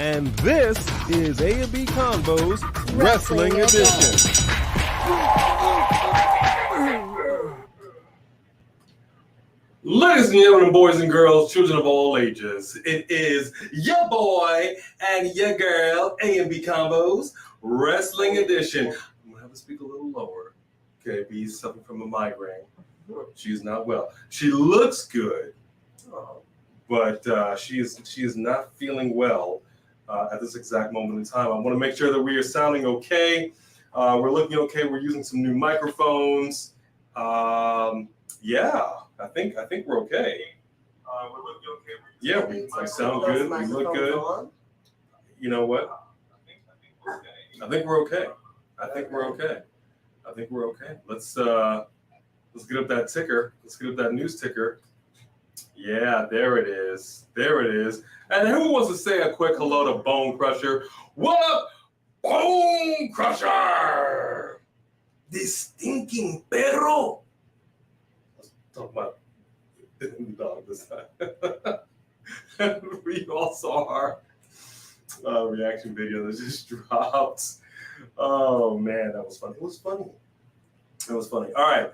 And this is A&B Convo's Wrestling Edition. Ladies and gentlemen, boys and girls, children of all ages, it is your boy and your girl, A&B Convo's Wrestling Edition. I'm going to have to speak a little lower. Okay, B's suffering from a migraine. She's not well. She looks good, but she is not feeling well at this exact moment in time. I want to make sure that we are sounding okay. We're looking okay. We're using some new microphones. Yeah, I think we're okay. We're looking okay. Yeah, we sound good. We look good. You know what? I think we're okay. I think we're okay. Let's get up that ticker. Let's get up that news ticker. Yeah, there it is. And who wants to say a quick hello to Bone Crusher? What up, Bone Crusher? This stinking perro. Talk about the dog this time. We all saw our reaction video that just dropped. Oh man, that was funny. It was funny. All right.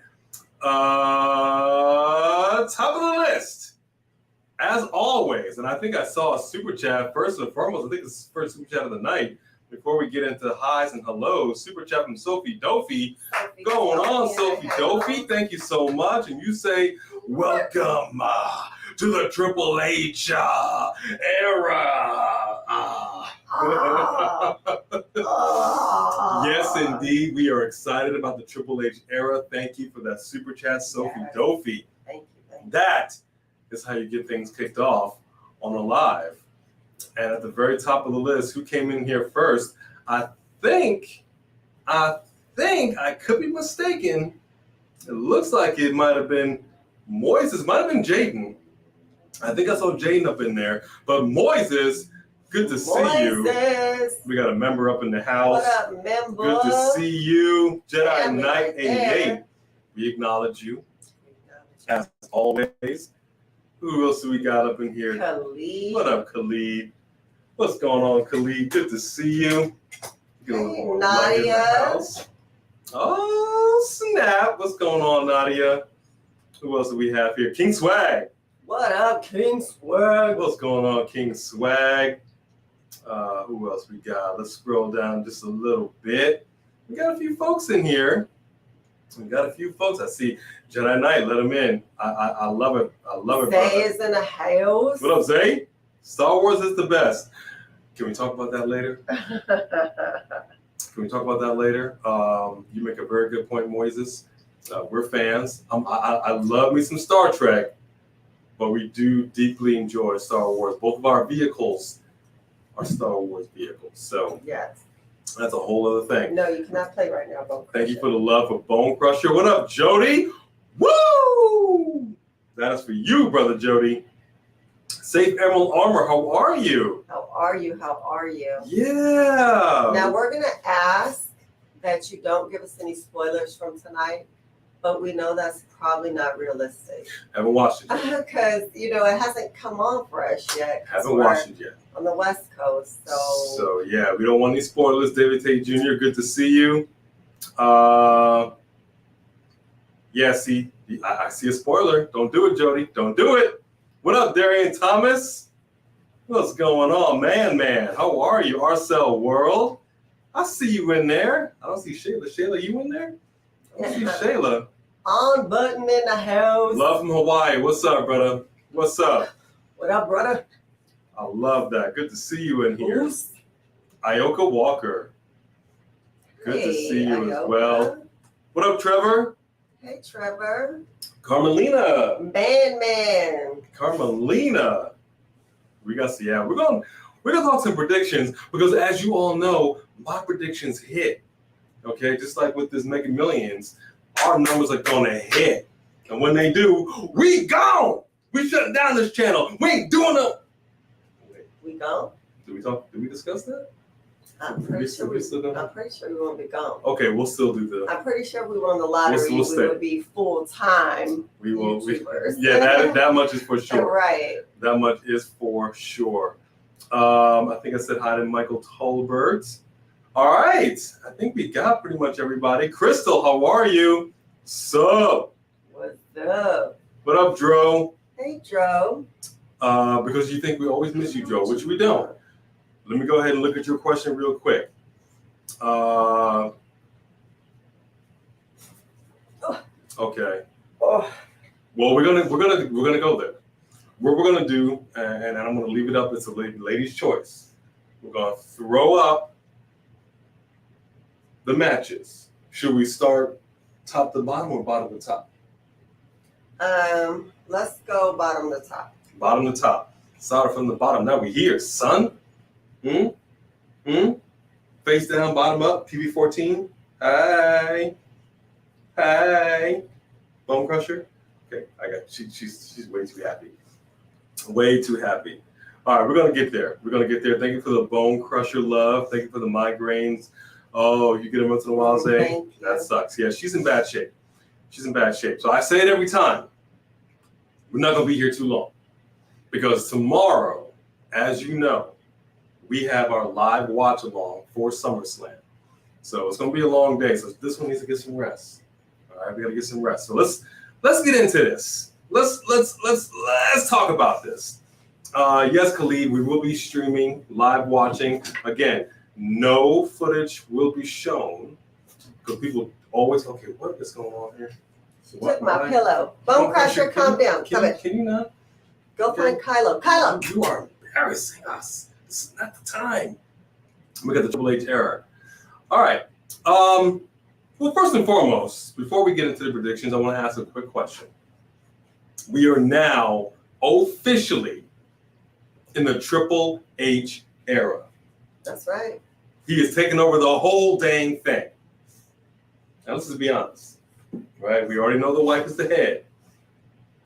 Top of the list, as always, and I think I saw a super chat first and foremost. I think it's the first super chat of the night. Before we get into highs and hellos, super chat from Sophie Dofi. Going on, Sophie Dofi. Thank you so much. And you say, welcome to the Triple H era. Yes, indeed. We are excited about the Triple H era. Thank you for that super chat, Sophie Dofi. Thank you. That is how you get things kicked off on the live. And at the very top of the list, who came in here first? I think I could be mistaken. It looks like it might have been Moises. Might have been Jaden. I think I saw Jaden up in there. But Moises, good to see you. We got a member up in the house. What up, member? Good to see you. Jedi Knight 88. We acknowledge you. As always. Who else do we got up in here? Khalid. What up, Khalid? What's going on, Khalid? Good to see you. Hey, Nadia. Oh, snap. What's going on, Nadia? Who else do we have here? King Swag. What up, King Swag? What's going on, King Swag? Who else we got? Let's scroll down just a little bit. We got a few folks in here. I see Jedi Knight. Let him in. I love it. Zay is in the house. What up, Zay? Star Wars is the best. Can we talk about that later? You make a very good point, Moises. We're fans. I love me some Star Trek, but we do deeply enjoy Star Wars. Both of our vehicles are Star Wars vehicles. So yes. That's a whole other thing. No, you cannot play right now, Bone Crusher. Thank you for the love of Bone Crusher. What up, Jody? Woo! That is for you, brother Jody. Safe Emerald Armor, how are you? How are you? Yeah. Now, we're going to ask that you don't give us any spoilers from tonight, but we know that's probably not realistic. Haven't watched it yet. Because, it hasn't come on for us yet. Haven't watched it yet. On the West Coast, So, yeah, we don't want any spoilers. David Tate Jr., good to see you. Yeah, see, I see a spoiler. Don't do it, Jody. Don't do it. What up, Darian Thomas? What's going on, man? How are you, Arcel World? I see you in there. I don't see Shayla. Shayla, you in there? I don't see Shayla. On button in the house. Love from Hawaii. What's up, brother? What's up? What up, brother? I love that. Good to see you in here. Oops. Ioka Walker. Good to see you Ioka. As well. What up, Trevor? Hey, Trevor. Carmelina. Man. Carmelina. We got to see. Yeah, we're gonna talk some predictions because, as you all know, my predictions hit. Okay, just like with this Mega Millions, our numbers are gonna hit, and when they do, we gone. We shutting down this channel. We ain't doing it. We gone? Did we discuss that? I'm pretty sure we won't be gone. Okay, we'll still do the. I'm pretty sure we won the lottery. We would be full-time YouTubers. Yeah, that much is for sure. Right. That much is for sure. I think I said hi to Michael Tolbert. All right. I think we got pretty much everybody. Crystal, how are you? Sup? What's up? What up, Dro? Hey, Dro. Because you think we always miss you, Dro, which we don't. Let me go ahead and look at your question real quick. Okay. Well, we're gonna go there. What we're gonna do, and I'm gonna leave it up. It's a lady's choice. We're gonna throw up the matches. Should we start top to bottom or bottom to top? Let's go bottom to top. Bottom to top. Start from the bottom. Now we here, son. Face down, bottom up. PB14. Hey. Bone crusher. Okay, I got. She's way too happy. Way too happy. All right, we're gonna get there. Thank you for the bone crusher love. Thank you for the migraines. Oh, you get them once in a while, Zay? That sucks. Yeah, she's in bad shape. So I say it every time. We're not gonna be here too long. Because tomorrow, as you know, we have our live watch along for SummerSlam. So it's gonna be a long day. So this one needs to get some rest. All right, we gotta get some rest. So let's get into this. Let's talk about this. Yes, Khalid, we will be streaming, live watching. Again, no footage will be shown because people always, okay, what is going on here? She took my pillow. Bone crusher, calm down. Can you not? Go find Kylo. Kylo! You are embarrassing us. This is not the time. We got the Triple H era. All right. Well, first and foremost, before we get into the predictions, I want to ask a quick question. We are now officially in the Triple H era. That's right. He has taken over the whole dang thing. Now, let's just be honest, right? We already know the wife is the head.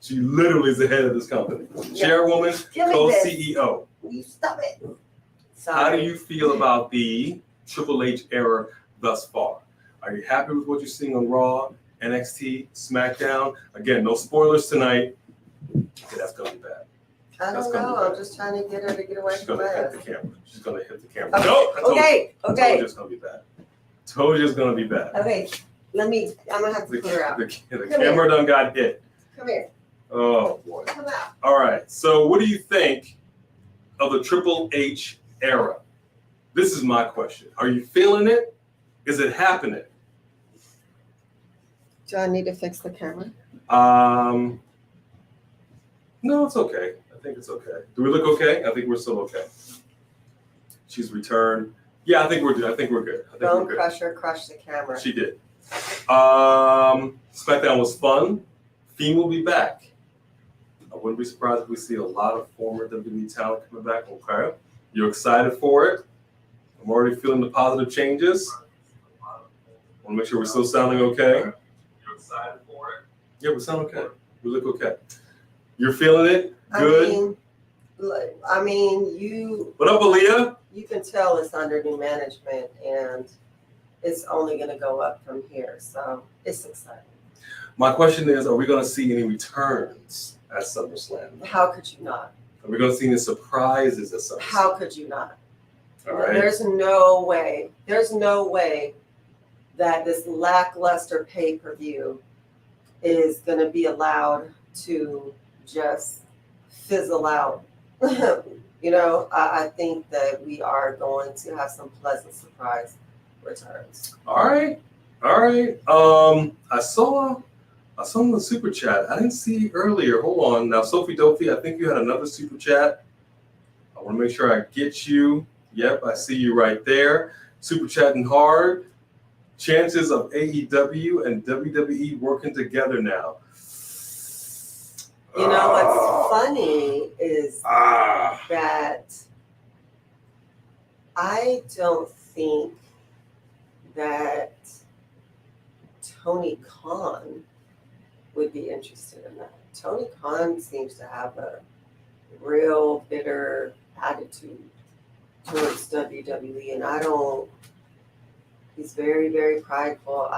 She literally is the head of this company. Yeah. Chairwoman, co-CEO. You stop it. Sorry. How do you feel about the Triple H era thus far? Are you happy with what you're seeing on Raw, NXT, SmackDown? Again, no spoilers tonight. Okay, that's going to be bad. I don't know. I'm just trying to get her to get away from us. She's going to hit the camera. Okay. No, Okay. Told you it's going to be bad. Told you it's going to be bad. Okay. I'm going to have to put her out. The camera done got hit. Come here. Oh, boy. Come out. All right. So what do you think of the Triple H era? This is my question. Are you feeling it? Is it happening? Do I need to fix the camera? No, it's okay. I think it's okay. Do we look okay? I think we're still okay. She's returned. Yeah, I think we're good. Bone crusher crushed the camera. She did. SmackDown was fun. Fiend will be back. I wouldn't be surprised if we see a lot of former WWE talent coming back. Okay. You're excited for it? I'm already feeling the positive changes. I want to make sure we're still sounding okay. You're excited for it? Yeah, we sound okay. We look okay. You're feeling it? Good? I mean, you... What up, Aaliyah? You can tell it's under new management, and it's only going to go up from here. So it's exciting. My question is, are we going to see any returns at SummerSlam? How could you not? Are we going to see any surprises at SummerSlam? How could you not? All right. There's no way that this lackluster pay-per-view is going to be allowed to just fizzle out. I think that we are going to have some pleasant surprise returns. All right. I saw in the super chat. I didn't see earlier. Hold on. Now, Sophie Dopey, I think you had another super chat. I want to make sure I get you. Yep, I see you right there. Super chatting hard. Chances of AEW and WWE working together now. You know what's funny is that I don't think that Tony Khan would be interested in that. Tony Khan seems to have a real bitter attitude towards WWE, and he's very, very prideful.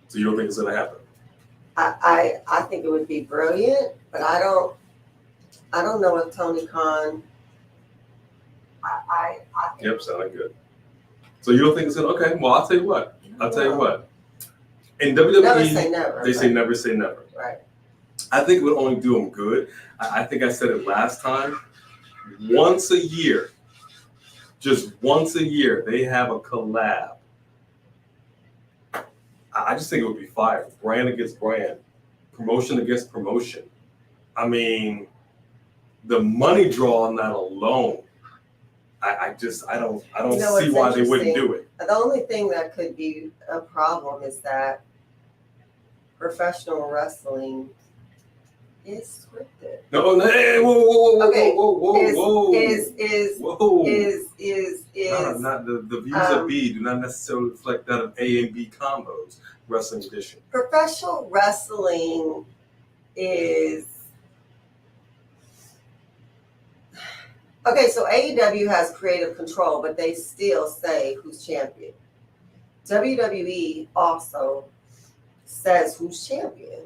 So you don't think it's going to happen? I think it would be brilliant, but I don't know if Tony Khan I Yep, sounded good. So you don't think it's gonna? Okay, well I'll tell you what. In WWE, never say never. They say never say never. Right. I think it would only do them good. I think I said it last time. Once a year, just once a year, they have a collab. I just think it would be fire. Brand against brand, promotion against promotion. I mean, the money draw on that alone. I don't see why they wouldn't do it. The only thing that could be a problem is that professional wrestling is scripted. No, hey, whoa, Okay. whoa. Is not the views of B do not necessarily reflect that of A and B combos wrestling edition. professional wrestling is okay. So AEW has creative control, but they still say who's champion. WWE also says who's champion.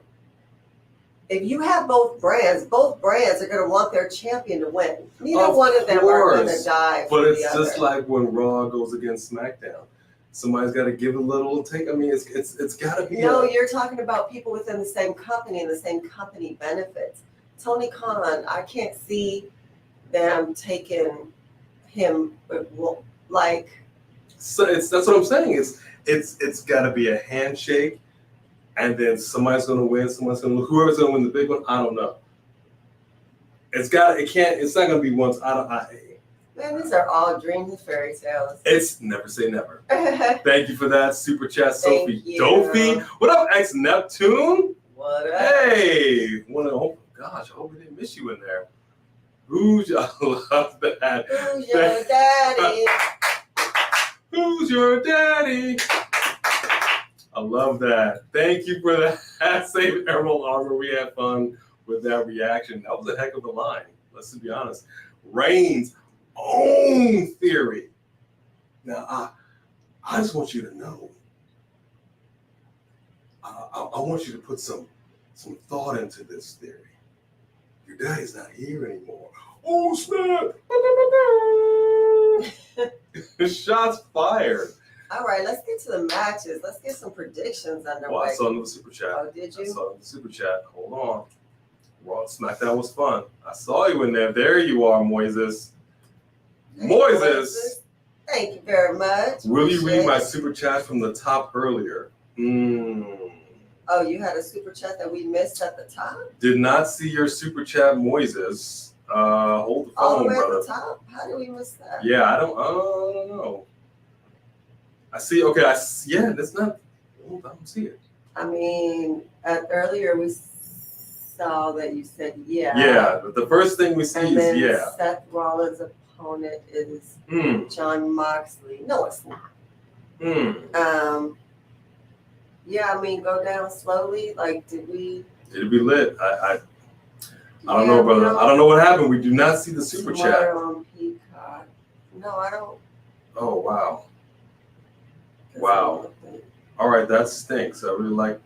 If you have both brands are going to want their champion to win. Neither one of them are going to die. But it's just like when Raw goes against SmackDown. Somebody's got to give a little take. I mean, it's got to be. No, you're talking about people within the same company and the same company benefits. Tony Khan, I can't see them taking him like. So that's what I'm saying. It's got to be a handshake. And then somebody's gonna win. Whoever's gonna win the big one, I don't know. It's not gonna be once. Man, these are all dreams and fairy tales. It's never say never. Thank you for that super chat, Sophie. Dophie, what up, ex Neptune? What up? Hey, oh gosh, I hope we didn't miss you in there. I love that. Who's your daddy? Who's your daddy? I love that. Thank you for that. Save Emerald Armor. We had fun with that reaction. That was a heck of a line. Let's just be honest. Reigns' own theory. Now, I just want you to know. I want you to put some thought into this theory. Your daddy's not here anymore. Oh, snap! Shots fired. All right, let's get to the matches. Let's get some predictions underway. Well, I saw another super chat. Oh, did you? I saw another super chat. Hold on. Raw SmackDown was fun. I saw you in there. There you are, Moises. Moises. Thank you very much. Will you read my super chat from the top earlier? Oh, you had a super chat that we missed at the top? Did not see your super chat, Moises. Hold the phone, all the way brother. At the top? How did we miss that? Yeah, I don't know. I see. Okay, that's not. I don't see it. I mean, earlier we saw that you said yeah. Yeah, but the first thing we see is yeah. Seth Rollins' opponent is John Moxley. No, it's not. Yeah, I mean, go down slowly. Like, did we? It'll be lit. I don't know, brother. I don't know what happened. We do not see the super chat. On Peacock. No, I don't. Oh wow. Wow. All right, that stinks. I really like.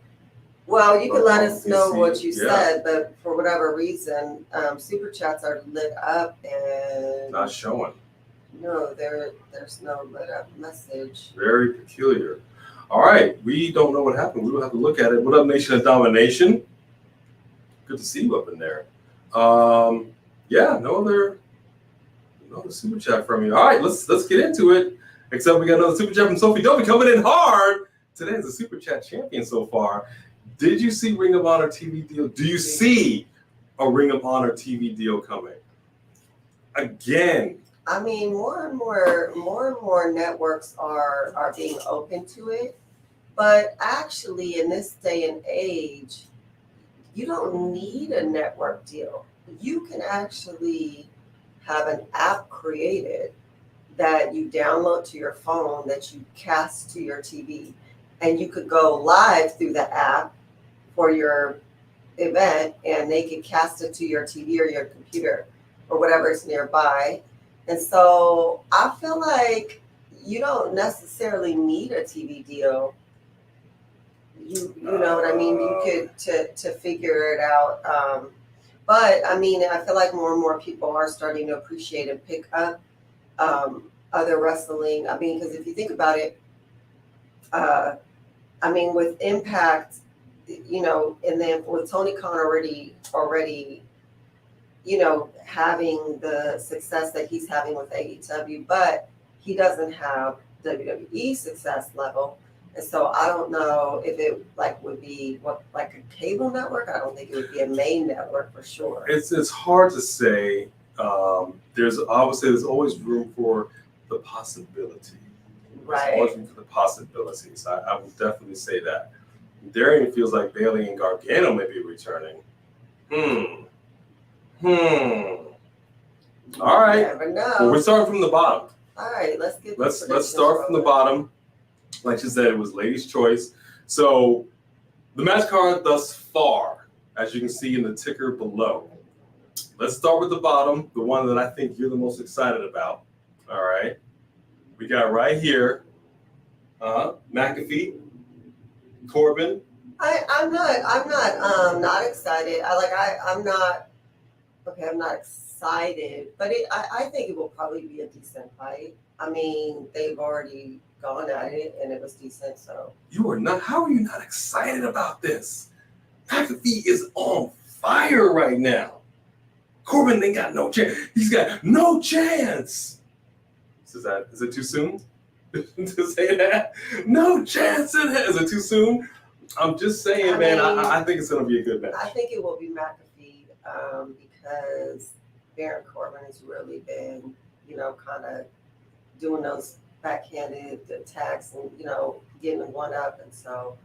Well, you can let us know what you said, but for whatever reason, super chats are lit up and not showing. No, there's no lit up message. Very peculiar. All right, we don't know what happened. We will have to look at it. What up, Nation of Domination? Good to see you up in there. Yeah, no other super chat from you. All right, let's get into it. Except we got another super chat from Sophie Dovey coming in hard. Today is a super chat champion so far. Did you see Ring of Honor TV deal? Do you see a Ring of Honor TV deal coming? Again. I mean, more and more networks are being open to it. But actually, in this day and age, you don't need a network deal. You can actually have an app created that you download to your phone that you cast to your TV. And you could go live through the app for your event and they can cast it to your TV or your computer or whatever is nearby. And so I feel like you don't necessarily need a TV deal. You know what I mean? You could to figure it out. But I mean, I feel like more and more people are starting to appreciate and pick up other wrestling. I mean, because if you think about it, I mean, with Impact, you know, and then with Tony Khan already, you know, having the success that he's having with AEW, but he doesn't have WWE success level. And so I don't know if it like would be like a cable network. I don't think it would be a main network for sure. It's hard to say. There's always room for the possibility. Right. There's always room for the possibilities. I would definitely say that. Darian feels like Bailey and Gargano may be returning. All right. You never know. Well, we're starting from the bottom. All right, let's start from the bottom. Like she said, it was ladies' choice. So the match card thus far, as you can see in the ticker below. Let's start with the bottom, the one that I think you're the most excited about. All right. We got right here, McAfee, Corbin. I'm not excited. I'm not excited, but I think it will probably be a decent fight. I mean, they've already gone at it and it was decent, so. You are not, how are you not excited about this? McAfee is on fire right now. Corbin ain't got no chance. He's got no chance. Is it too soon to say that? No chance in it. Is it too soon? I'm just saying, I think it's going to be a good match. I think it will be McAfee because Baron Corbin has really been, you know, kind of doing those backhanded attacks and, you know, getting one up. And so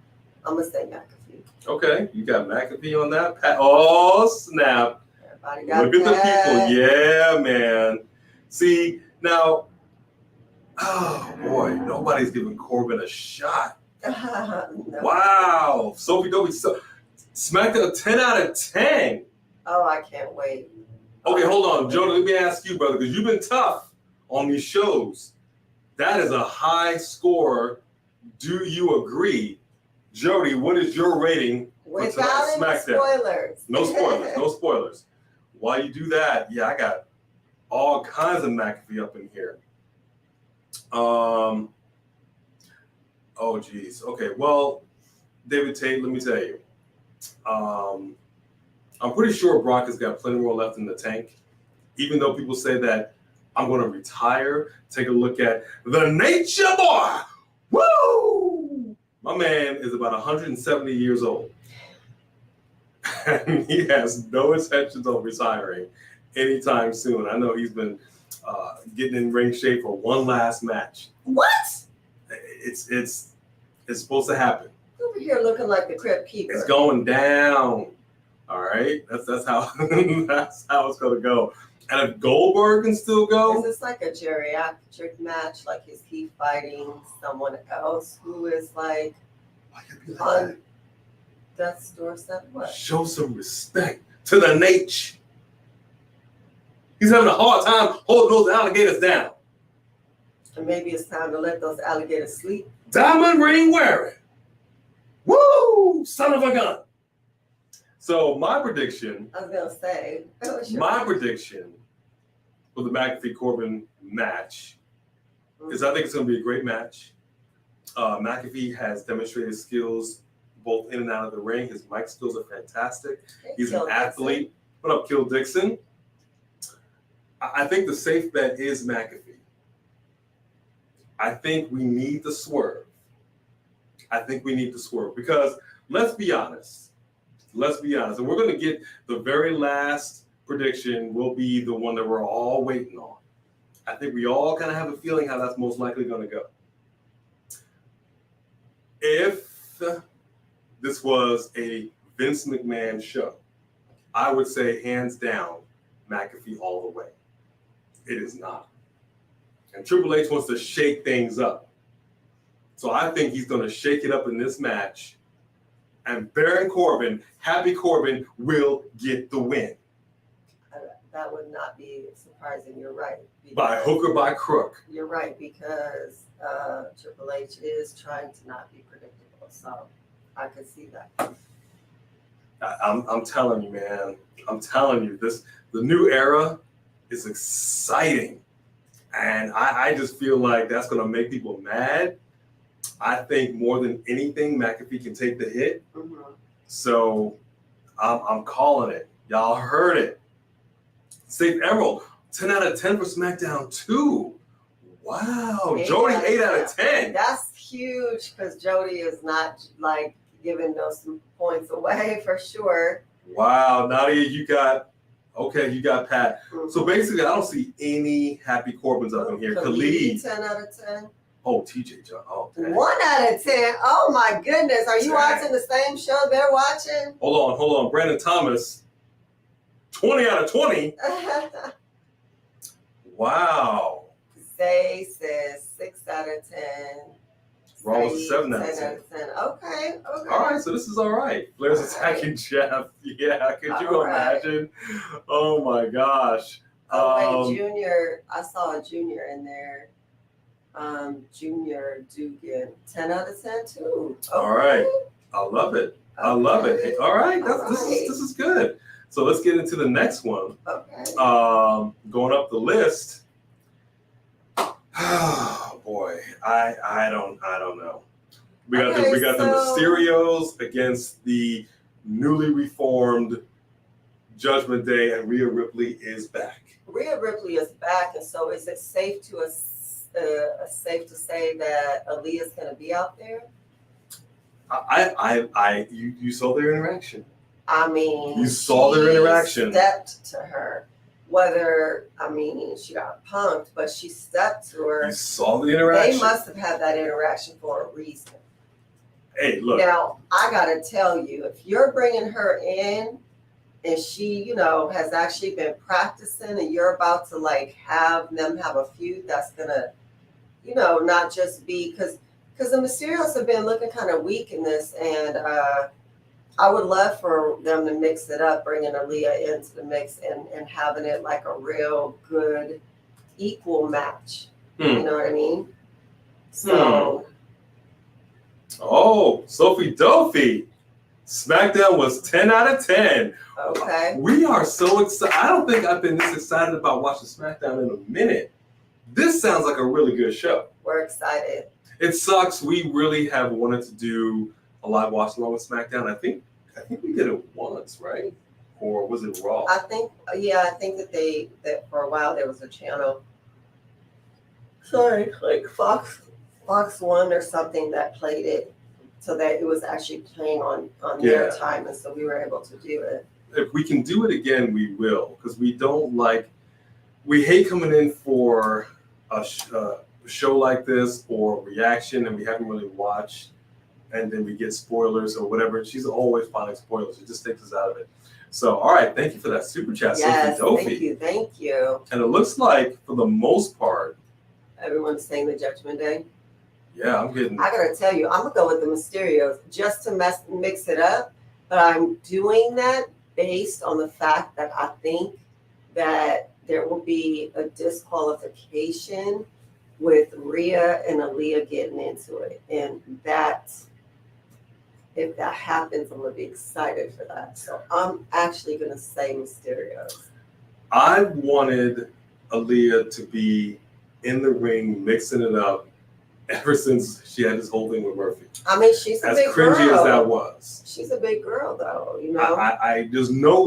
I'm going to say McAfee. Okay, you got McAfee on that? Oh, snap. Everybody got Look at the people. Yeah, man. See, now, oh, boy, nobody's giving Corbin a shot. No. Wow. Sophie Dovey, SmackDown 10 out of 10. Oh, I can't wait. Okay, hold on. Jonah, let me ask you, brother, because you've been tough on these shows. That is a high score. Do you agree? Jody, what is your rating for Without tonight's any SmackDown? spoilers. No spoilers. No spoilers. While you do that, yeah, I got all kinds of McAfee up in here. Oh, geez. Okay, well, David Tate, let me tell you. I'm pretty sure Brock has got plenty more left in the tank. Even though people say that I'm going to retire, take a look at the Nature Boy. Woo! My man is about 170 years old. And he has no intentions of retiring anytime soon. I know he's been getting in ring shape for one last match. What? It's supposed to happen. Over here looking like the Crypt Keeper. It's going down. All right, that's how that's how it's gonna go. And if Goldberg can still go, is this like a geriatric match? Like, is he fighting someone else who is like on death's doorstep? What? Show some respect to the Nate. He's having a hard time holding those alligators down. And maybe it's time to let those alligators sleep. Diamond ring wearing. Woo! Son of a gun. So my prediction. I was gonna say. My prediction for the McAfee Corbin match is I think it's going to be a great match. McAfee has demonstrated skills both in and out of the ring. His mic skills are fantastic. He's an athlete. What up, Kill Dixon? I think the safe bet is McAfee. I think we need the swerve. Because let's be honest. And we're going to get the very last prediction will be the one that we're all waiting on. I think we all kind of have a feeling how that's most likely going to go. If this was a Vince McMahon show, I would say hands down McAfee all the way. It is not. And Triple H wants to shake things up. So I think he's going to shake it up in this match. And Baron Corbin, Happy Corbin, will get the win. That would not be surprising. You're right. By hook or by crook. You're right, because Triple H is trying to not be predictable. So I could see that. I'm telling you, man. I'm telling you, the new era is exciting. And I just feel like that's going to make people mad. I think more than anything, McAfee can take the hit. Mm-hmm. So I'm calling it. Y'all heard it. Safe Emerald, 10 out of 10 for SmackDown 2. Wow. Jody, 8 out of 10. That's huge because Jody is not like giving those points away for sure. Wow. Nadia, you got Pat. Mm-hmm. So basically, I don't see any Happy Corbins up in here. Khalid. 10 out of 10. Oh, TJ John. Oh, dang. 1 out of 10. Oh my goodness. Are you Dang. watching the same show they're watching? Hold on. Brandon Thomas, 20 out of 20. Wow. Zay says 6 out of 10. Raw was a 7 out of 10. 10 out of 10. Okay. All right, so this is all right. Flair's attacking Jeff. Yeah, could you imagine? Oh my gosh. Oh, wait, Junior. I saw a Junior in there. Junior Dugan, 10 out of 10 too. Okay. All right. I love it. I love it. Hey, all right. This is good. So let's get into the next one. Okay. Going up the list. Oh boy, I don't know. We got the Mysterios against the newly reformed Judgment Day, and Rhea Ripley is back. Rhea Ripley is back, and so is it safe to say that Aaliyah's going to be out there? You saw their interaction. I mean, you saw their interaction. Stepped to her. She got punked, but she stepped to her. You saw the interaction. They must have had that interaction for a reason. Hey, look. Now, I got to tell you, if you're bringing her in and she, has actually been practicing and you're about to have them have a feud, that's going to, not just be because the Mysterios have been looking kind of weak in this, and I would love for them to mix it up, bringing Aaliyah into the mix and having it like a real good equal match. You know what I mean? So. Oh, Sophie Dophie. SmackDown was 10 out of 10. Okay. We are so excited. I don't think I've been this excited about watching SmackDown in a minute. This sounds like a really good show. We're excited. It sucks. We really have wanted to do a live watch along with SmackDown. I think we did it once, right? Or was it Raw? I think that for a while there was a channel. Sorry, like Fox 1 or something that played it, so that it was actually playing on their time, and so we were able to do it. If we can do it again, we will, because we hate coming in for a show like this or reaction and we haven't really watched, and then we get spoilers or whatever. She's always finding spoilers. It just takes us out of it. So, all right, thank you for that super chat, yes, Sophie Dophie. Thank you. And it looks like, for the most part, everyone's saying the Judgment Day. Yeah, I'm getting. I gotta tell you, I'm gonna go with the Mysterios just to mix it up, but I'm doing that based on the fact that I think that there will be a disqualification with Rhea and Aaliyah getting into it, and if that happens, I'm gonna be excited for that. So I'm actually gonna say Mysterios. I wanted Aaliyah to be in the ring, mixing it up, ever since she had this whole thing with Murphy. I mean, she's a big girl. As cringy as that was. She's a big girl, though, there's no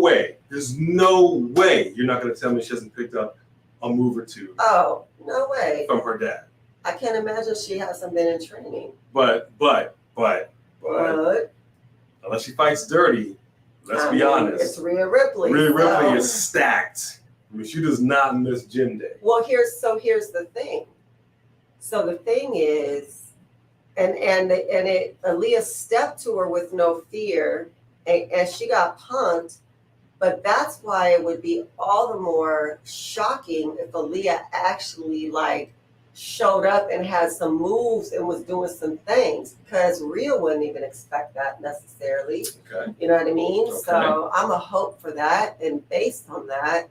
way you're not going to tell me she hasn't picked up a move or two. Oh, no way. From her dad. I can't imagine she hasn't been in training. But unless she fights dirty, let's be honest. It's Rhea Ripley. Rhea Ripley is stacked. I mean, she does not miss gym day. Well, here's the thing. So the thing is, Aaliyah stepped to her with no fear, and she got punked. But that's why it would be all the more shocking if Aaliyah actually showed up and had some moves and was doing some things, because Rhea wouldn't even expect that necessarily. Okay. You know what I mean? Okay. So I'm a hope for that, and based on that,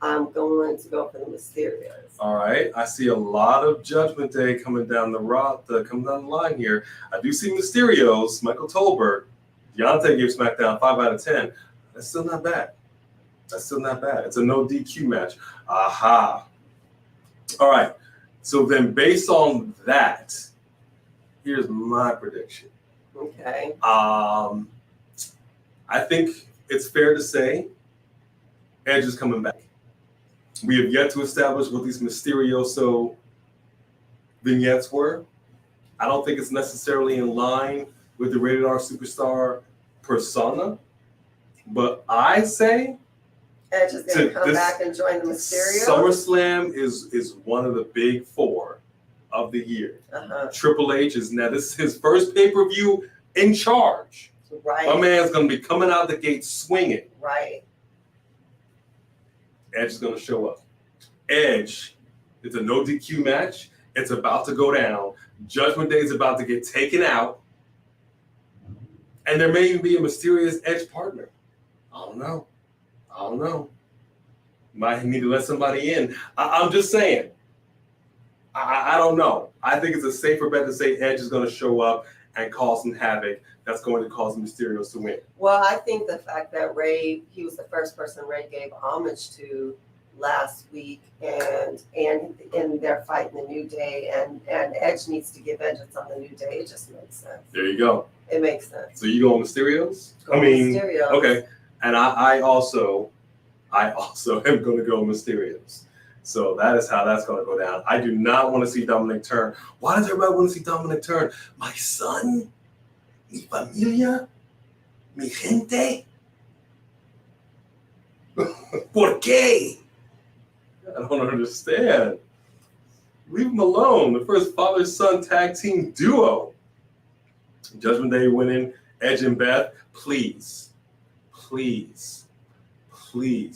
I'm going to go for the Mysterios. All right. I see a lot of Judgment Day coming down the line here. I do see Mysterios, Michael Tolbert. Deontay gave SmackDown 5 out of 10. That's still not bad. It's a no DQ match. Aha. All right. So then based on that, here's my prediction. Okay. I think it's fair to say Edge is coming back. We have yet to establish what these Mysterioso vignettes were. I don't think it's necessarily in line with the rated R superstar persona, but I say Edge is going to come back and join the Mysterio. SummerSlam is one of the big four of the year. Triple H is now, this is his first pay-per-view in charge. Right. My man's going to be coming out the gate swinging. Right. Edge is going to show up. Edge, it's a no DQ match. It's about to go down. Judgment Day is about to get taken out. And there may even be a mysterious Edge partner. I don't know. Might need to let somebody in. I'm just saying. I don't know. I think it's a safer bet to say Edge is going to show up and cause some havoc. That's going to cause the Mysterios to win. Well, I think the fact that Ray, he was the first person Ray gave homage to last week, and they're fighting the New Day, and Edge needs to give vengeance on the New Day. It just makes sense. There you go. It makes sense. So you go on Mysterios? Mysterios. Okay. And I also am going to go Mysterios. So that is how that's going to go down. I do not want to see Dominic turn. Why does everybody want to see Dominic turn? My son? Mi familia? Mi gente? ¿Por qué? I don't understand. Leave him alone. The first father-son tag team duo. Judgment Day winning. Edge and Beth. Please.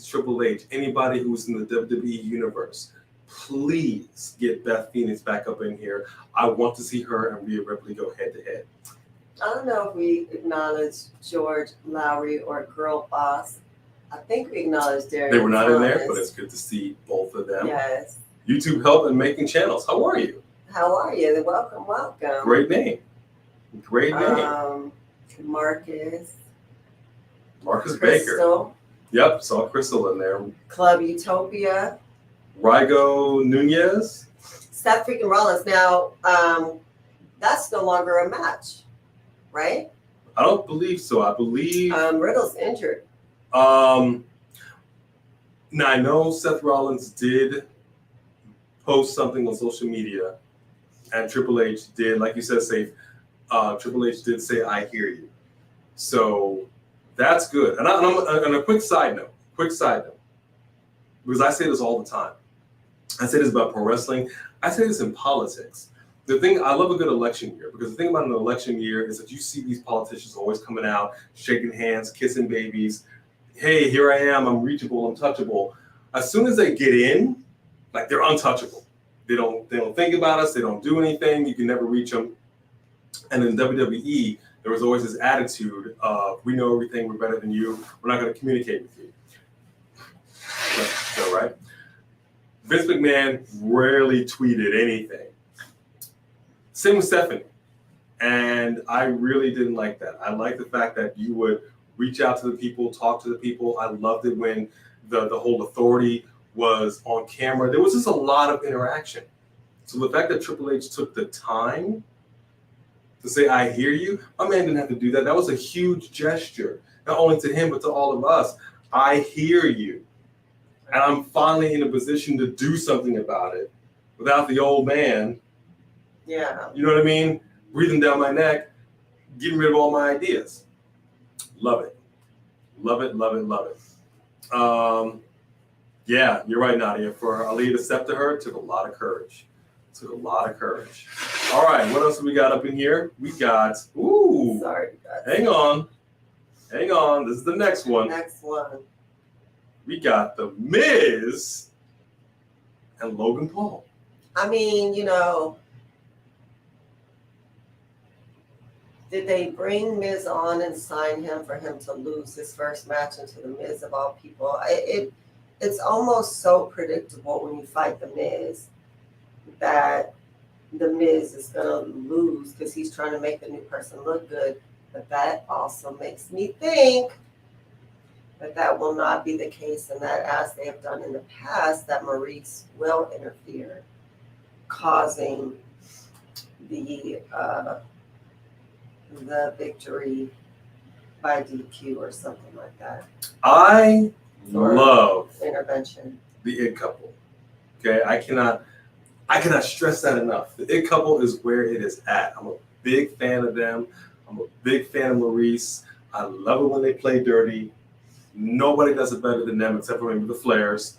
Triple H, anybody who's in the WWE universe, please get Beth Phoenix back up in here. I want to see her and Rhea Ripley go head-to-head. I don't know if we acknowledge George Lowry or Girl Boss. I think we acknowledge Darian They were not Thomas. in there, but it's good to see both of them. Yes. YouTube help in making channels. How are you? How are you? Welcome. Great name. Marcus Baker. Yep, saw Crystal in there. Club Utopia. Rygo Nunez. Seth freaking Rollins. Now, that's no longer a match, right? I don't believe so. I believe Riddle's injured. Now I know Seth Rollins did post something on social media, and Triple H did, like you said, Triple H did say, "I hear you." So that's good. And a quick side note, because I say this all the time. I say this about pro wrestling. I say this in politics. I love a good election year, because the thing about an election year is that you see these politicians always coming out, shaking hands, kissing babies. Hey, here I am. I'm reachable. I'm touchable. As soon as they get in, like, they're untouchable. They don't think about us. They don't do anything. You can never reach them. And in WWE, there was always this attitude of, we know everything, we're better than you, we're not going to communicate with you. So, right? Vince McMahon rarely tweeted anything. Same with Stephanie. And I really didn't like that. I like the fact that you would reach out to the people, talk to the people. I loved it when the whole authority was on camera. There was just a lot of interaction. So the fact that Triple H took the time to say, "I hear you," my man didn't have to do that. That was a huge gesture, not only to him, but to all of us. I hear you. And I'm finally in a position to do something about it without the old man. Yeah. You know what I mean? Breathing down my neck, getting rid of all my ideas. Love it. Yeah, you're right, Nadia. For Ali to step to her, it took a lot of courage. All right, what else have we got up in here? We got, Sorry, guys. Hang on. This is the next one. We got the Miz and Logan Paul. I mean, did they bring Miz on and sign him for him to lose his first match into the Miz of all people? It's almost so predictable when you fight the Miz that the Miz is going to lose because he's trying to make the new person look good. But that also makes me think that will not be the case, and that, as they have done in the past, that Maurice will interfere causing the victory by DQ or something like that. I Or love intervention. the It Couple. Okay, I cannot stress that enough. The It Couple is where it is at. I'm a big fan of them. I'm a big fan of Maurice. I love it when they play dirty. Nobody does it better than them except for maybe the Flares.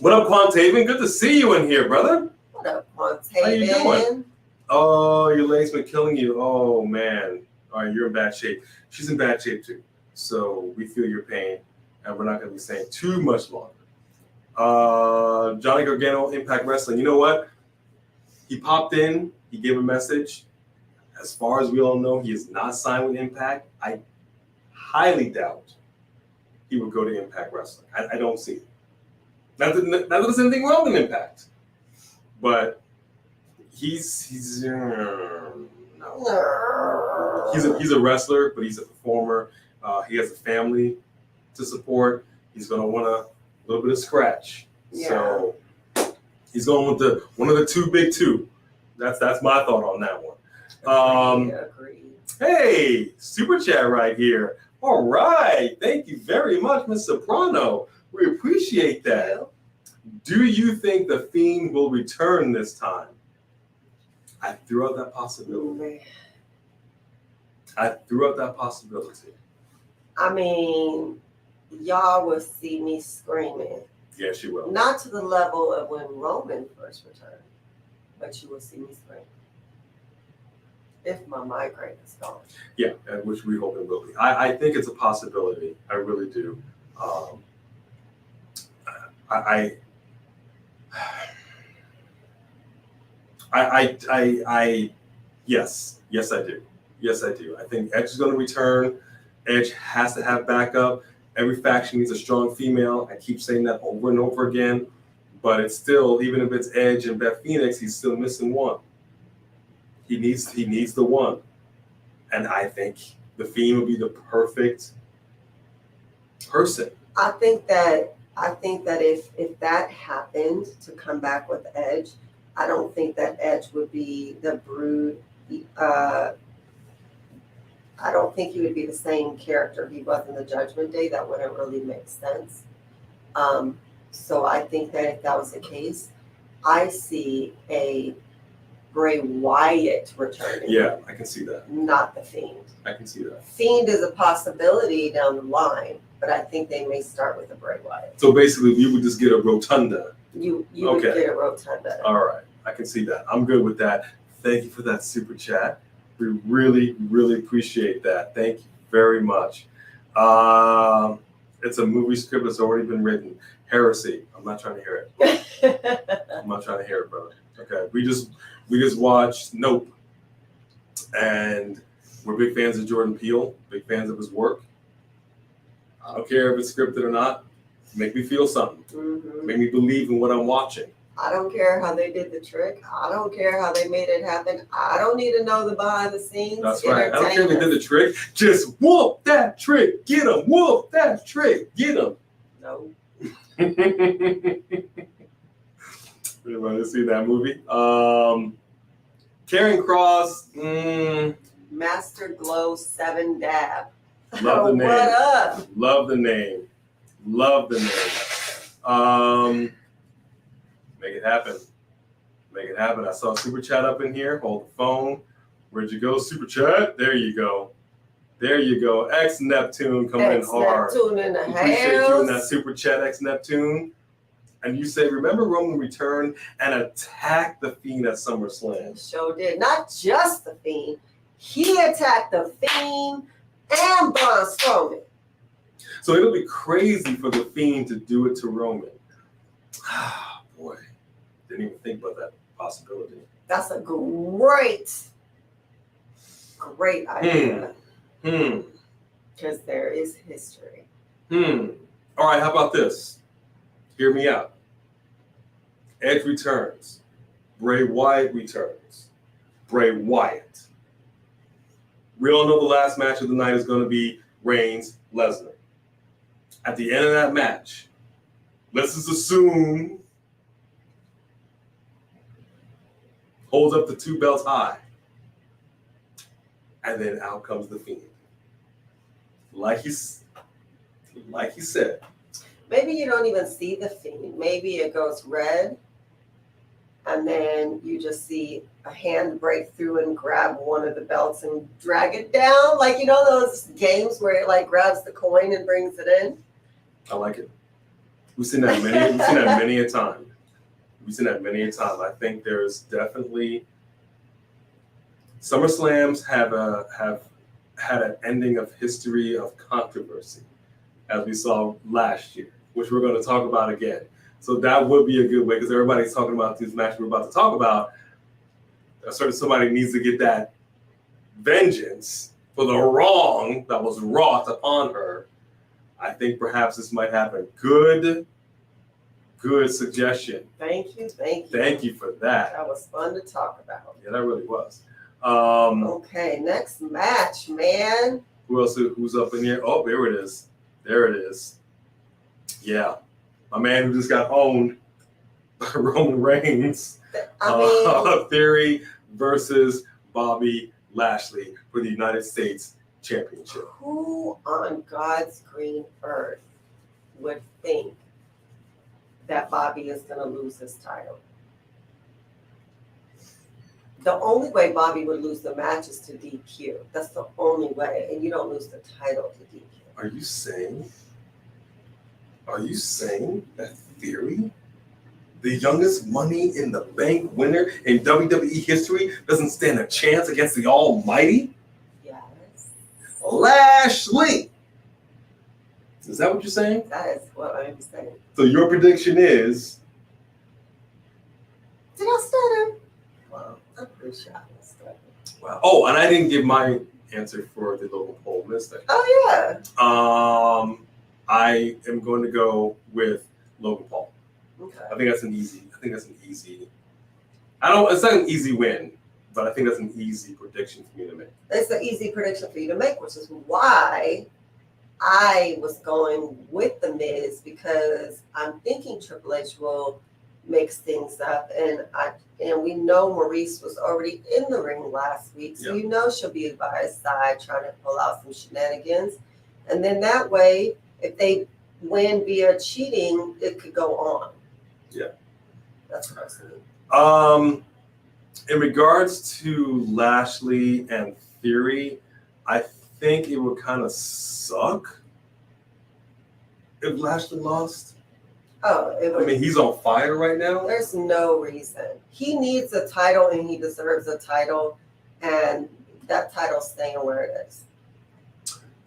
What up, Quantaven? Good to see you in here, brother. What up, Quantaven? How you doing? Oh, your leg's been killing you. Oh, man. All right, you're in bad shape. She's in bad shape, too. So we feel your pain, and we're not going to be saying too much longer. Johnny Gargano, Impact Wrestling. You know what? He popped in. He gave a message. As far as we all know, he is not signed with Impact. I highly doubt he would go to Impact Wrestling. I don't see it. Not that there's anything wrong with Impact, but he's a wrestler, but he's a performer. He has a family to support. He's going to want a little bit of scratch. Yeah. So he's going with one of the two big two. That's my thought on that one. Agreed. Hey, super chat right here. All right. Thank you very much, Ms. Soprano. We appreciate that. Do you think The Fiend will return this time? I threw out that possibility. I mean, y'all will see me screaming. Yes, you will. Not to the level of when Roman first returned, but you will see me scream. If my migraine is gone. Yeah, which we hope it will be. I think it's a possibility. I really do. Yes, I do. Yes, I do. I think Edge is going to return. Edge has to have backup. Every faction needs a strong female. I keep saying that over and over again, but it's still, even if it's Edge and Beth Phoenix, he's still missing one. He needs the one, and I think The Fiend will be the perfect person. I think that if that happened to come back with Edge, I don't think that Edge would be the Brood. I don't think he would be the same character he was in the Judgment Day. That wouldn't really make sense. So I think that if that was the case, I see a Bray Wyatt returning. Yeah, I can see that. Not the Fiend. I can see that. Fiend is a possibility down the line, but I think they may start with a Bray Wyatt. So basically, we would just get a rotunda. You would get a rotunda. All right, I can see that. I'm good with that. Thank you for that super chat. We really, really appreciate that. Thank you very much. It's a movie script that's already been written. Heresy. I'm not trying to hear it. I'm not trying to hear it, brother. Okay, we just watched Nope, and we're big fans of Jordan Peele, big fans of his work. I don't care if it's scripted or not. Make me feel something. Mm-hmm. Make me believe in what I'm watching. I don't care how they did the trick. I don't care how they made it happen. I don't need to know the behind the scenes. That's right. I don't care if they did the trick. Just whoop that trick. Get him. Whoop that trick. Get him. No. Everybody see that movie? Karrion Kross. Master Glow 7 Dab. Love the name. What up? Love the name. Make it happen. Make it happen. I saw Super Chat up in here. Hold the phone. Where'd you go, Super Chat? There you go. X Neptune coming in hard. Neptune in the house. Appreciate you in that Super Chat, X Neptune. And you say, remember Roman returned and attacked the Fiend at SummerSlam. Sure did. Not just the Fiend. He attacked the Fiend and Braun Strowman. So it'll be crazy for the Fiend to do it to Roman. Ah, boy. Didn't even think about that possibility. That's a great idea. Because there is history. All right, how about this? Hear me out. Edge returns. Bray Wyatt returns. Bray Wyatt. We all know the last match of the night is going to be Reigns, Lesnar. At the end of that match, let's just assume holds up the 2 belts high. And then out comes the Fiend. Like he said. Maybe you don't even see the Fiend. Maybe it goes red, and then you just see a hand break through and grab one of the belts and drag it down. Like, you know those games where it like grabs the coin and brings it in? I like it. We've seen that many a time. I think there's definitely SummerSlams have had an ending of history of controversy, as we saw last year, which we're going to talk about again. So that would be a good way, because everybody's talking about these matches we're about to talk about. A certain somebody needs to get that vengeance for the wrong that was wrought upon her. I think perhaps this might happen. Good suggestion. Thank you. Thank you for that. That was fun to talk about. Yeah, that really was. Okay, next match, man. Who's up in here? Oh, there it is. Yeah. My man who just got owned by Roman Reigns. Theory versus Bobby Lashley for the United States Championship. Who on God's green earth would think that Bobby is going to lose his title? The only way Bobby would lose the match is to DQ. That's the only way. And you don't lose the title to DQ. Are you saying that Theory, the youngest Money in the Bank winner in WWE history, doesn't stand a chance against the Almighty? Yes. Lashley! Is that what you're saying? That is what I'm saying. So your prediction is? Did I stutter? Well, I'm pretty sure I stutter. Wow. Oh, and I didn't give my answer for the Logan Paul mistake. Oh, yeah. I am going to go with Logan Paul. Okay. I think that's an easy. It's not an easy win, but I think that's an easy prediction for me to make. It's an easy prediction for you to make, which is why I was going with the Miz, because I'm thinking Triple H will mix things up, and we know Maurice was already in the ring last week, so you know she'll be by his side trying to pull out some shenanigans, and then that way, if they win via cheating, it could go on. Yeah, that's what I was saying. In regards to Lashley and Theory, I think it would kind of if Lashley lost. Oh, he's on fire right now. There's no reason. He needs a title and he deserves a title, and that title's staying where it is.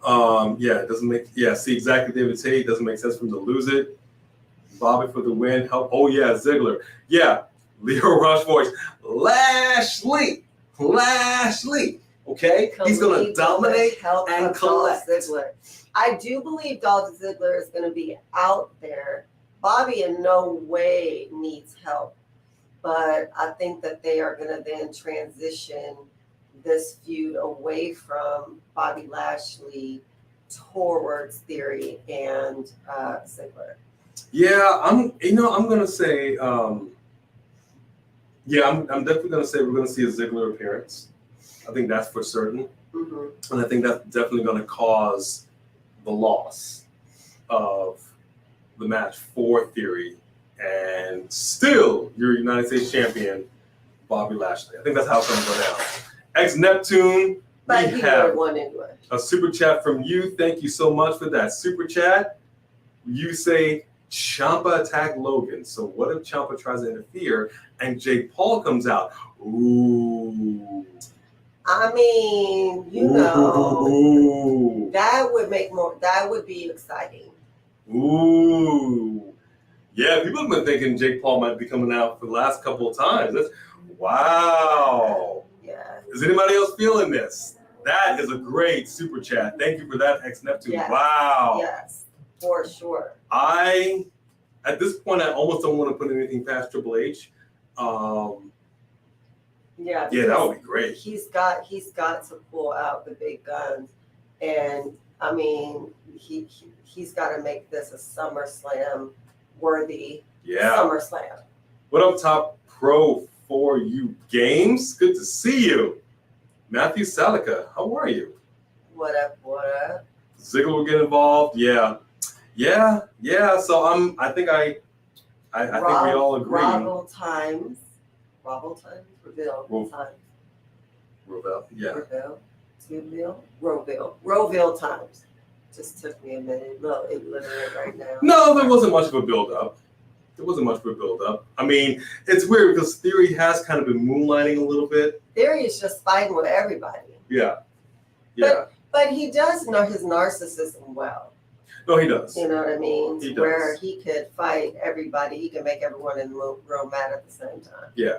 It doesn't make see exactly David say it doesn't make sense for him to lose it. Bobby for the win. Help. Oh yeah, Ziggler. Yeah, Leo Rush voice. Lashley. Okay, he's gonna dominate and collect. Ziggler. I do believe Dolph Ziggler is going to be out there. Bobby in no way needs help, but I think that they are going to then transition this feud away from Bobby Lashley towards Theory and Ziggler. Yeah, I'm going to say, I'm definitely going to say we're going to see a Ziggler appearance. I think that's for certain. Mm-hmm. And I think that's definitely going to cause the loss of the match for Theory, and still your United States champion, Bobby Lashley. I think that's how it's going to go down. Ex-Neptune, we have a super chat from you. Thank you so much for that super chat. You say Ciampa attacked Logan. So what if Ciampa tries to interfere and Jake Paul comes out? Ooh. I mean, that would be exciting. Ooh. Yeah, people have been thinking Jake Paul might be coming out for the last couple of times. Wow. Yeah. Is anybody else feeling this? That is a great super chat. Thank you for that, Ex-Neptune. Yes. Wow. Yes, for sure. At this point, I almost don't want to put anything past Triple H. Yeah, that would be great. He's got to pull out the big guns, and I mean, he's got to make this a SummerSlam worthy SummerSlam. What up, Top Pro for you, Games. Good to see you. Matthew Salica, how are you? What up? Ziggler will get involved. Yeah. So I think we all agree. Reveal times. Just took me a minute. Look, illiterate right now. No, there wasn't much of a build-up. I mean, it's weird because Theory has kind of been moonlighting a little bit. Theory is just fighting with everybody. Yeah. But he does know his narcissism well. No, he does. You know what I mean? He does. Where he could fight everybody. He can make everyone in the room mad at the same time. Yeah.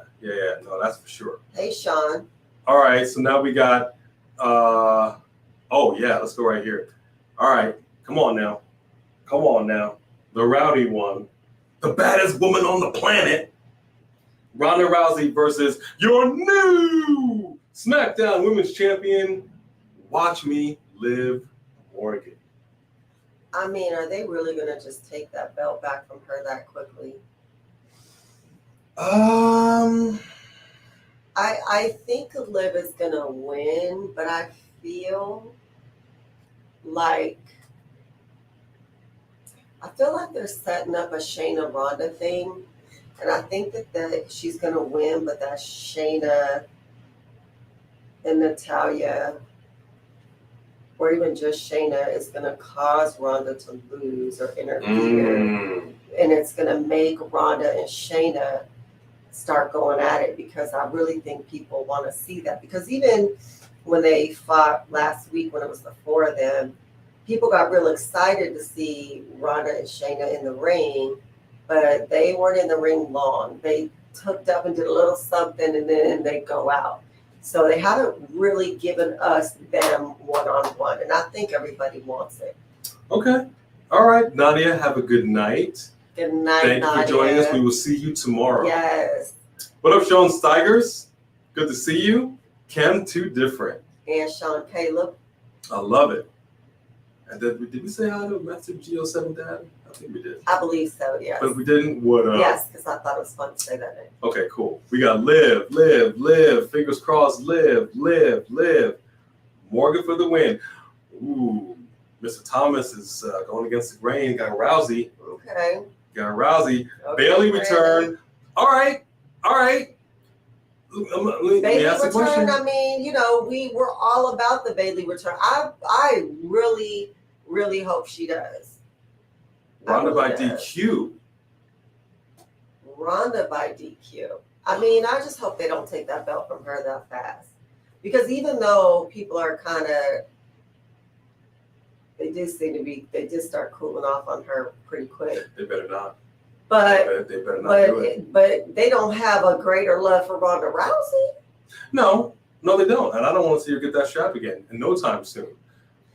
No, that's for sure. Hey, Sean. All right, so now we got, let's go right here. All right, come on now. The rowdy one, the baddest woman on the planet, Ronda Rousey versus your new SmackDown Women's Champion, Watch Me Liv Morgan. I mean, are they really going to just take that belt back from her that quickly? I think Liv is going to win, but I feel like they're setting up a Shayna Ronda thing, and I think that she's going to win, but that Shayna and Natalya, or even just Shayna, is going to cause Ronda to lose or interfere, and it's going to make Ronda and Shayna start going at it, because I really think people want to see that. Because even when they fought last week, when it was the four of them, people got real excited to see Ronda and Shayna in the ring, but they weren't in the ring long. They hooked up and did a little something, and then they go out. So they haven't really given us them one-on-one, and I think everybody wants it. Okay. All right, Nadia, have a good night. Good night, Thank you for joining us. We will see you tomorrow. Yes. What up, Sean Steigers? Good to see you. Chem Too Different. And Sean Caleb. I love it. And did we say hi to Master Geo7 Dad? I think we did. I believe so, yes. But if we didn't, what up? Yes, because I thought it was fun to say that name. Okay, cool. We got Liv. Fingers crossed, Liv. Morgan for the win. Ooh, Mr. Thomas is going against the grain. Got Rousey. Okay. Okay, Bailey return. All right. Bailey return. I mean, we were all about the Bailey return. I really, really hope she does. Ronda by DQ. I mean, I just hope they don't take that belt from her that fast. Because even though people are kind of, they just start cooling off on her pretty quick. They better not. But they better not do it. But they don't have a greater love for Ronda Rousey. No, they don't. And I don't want to see her get that strap again in no time soon.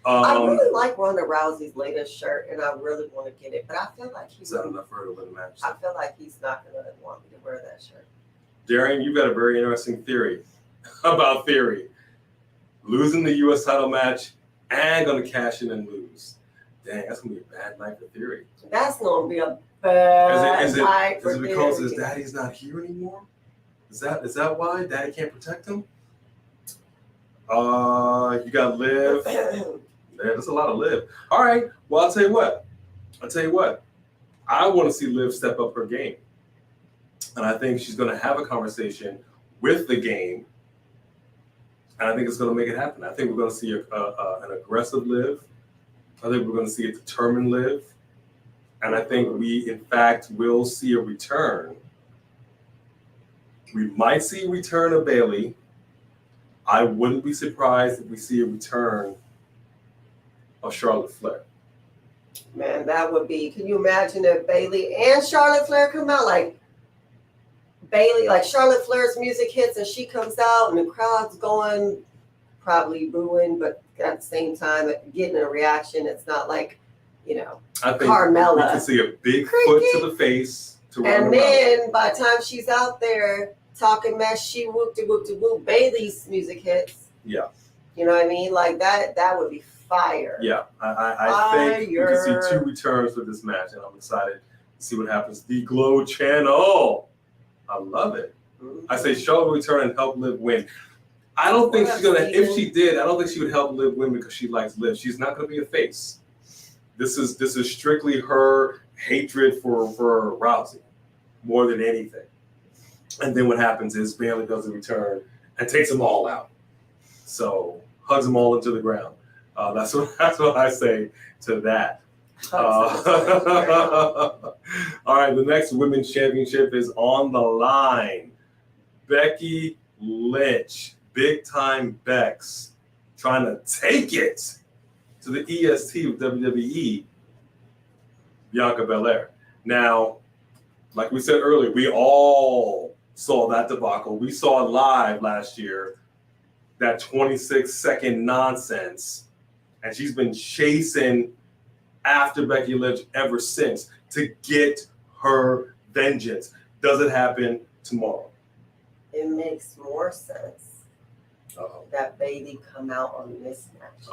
I really like Ronda Rousey's latest shirt, and I really want to get it. But I feel like is that enough for her to win the match? I feel like he's not going to want me to wear that shirt. Darian, you've got a very interesting theory about Theory. Losing the U.S. title match and going to cash in and lose. Dang, that's going to be a bad night for Theory. That's going to be a bad night for Theory. Is it because his daddy's not here anymore? Is that why? Daddy can't protect him? You got Liv. Yeah, there's a lot of Liv. All right. Well, I'll tell you what. I want to see Liv step up her game. And I think she's going to have a conversation with the game. And I think it's going to make it happen. I think we're going to see an aggressive Liv. I think we're going to see a determined Liv. And I think we, in fact, will see a return. We might see a return of Bailey. I wouldn't be surprised if we see a return of Charlotte Flair. Man, that would be, can you imagine if Bailey and Charlotte Flair come out? Like Charlotte Flair's music hits and she comes out and the crowd's going, probably booing, but at the same time, getting a reaction. It's not like, I think Carmella. We can see a big foot to the face. And then by the time she's out there talking mess, she whoop-de-whoop-de-whoop, Bailey's music hits. Yeah. You know what I mean? Like that would be fire. Yeah. I think we can see 2 returns for this match, and I'm excited to see what happens. The Glow Channel. I love it. I say Charlotte will return and help Liv win. I don't think she's gonna. If she did, I don't think she would help Liv win because she likes Liv. She's not gonna be a face. This is strictly her hatred for Rousey, more than anything. And then what happens is Bayley does a return and takes them all out. So hugs them all into the ground. That's what I say to that. All right, the next women's championship is on the line. Becky Lynch, big time Bex, trying to take it to the EST of WWE, Bianca Belair. Now, like we said earlier, we all saw that debacle. We saw it live last year, that 26-second nonsense. And she's been chasing after Becky Lynch ever since to get her vengeance. Does it happen tomorrow? It makes more sense that Bayley come out on this match.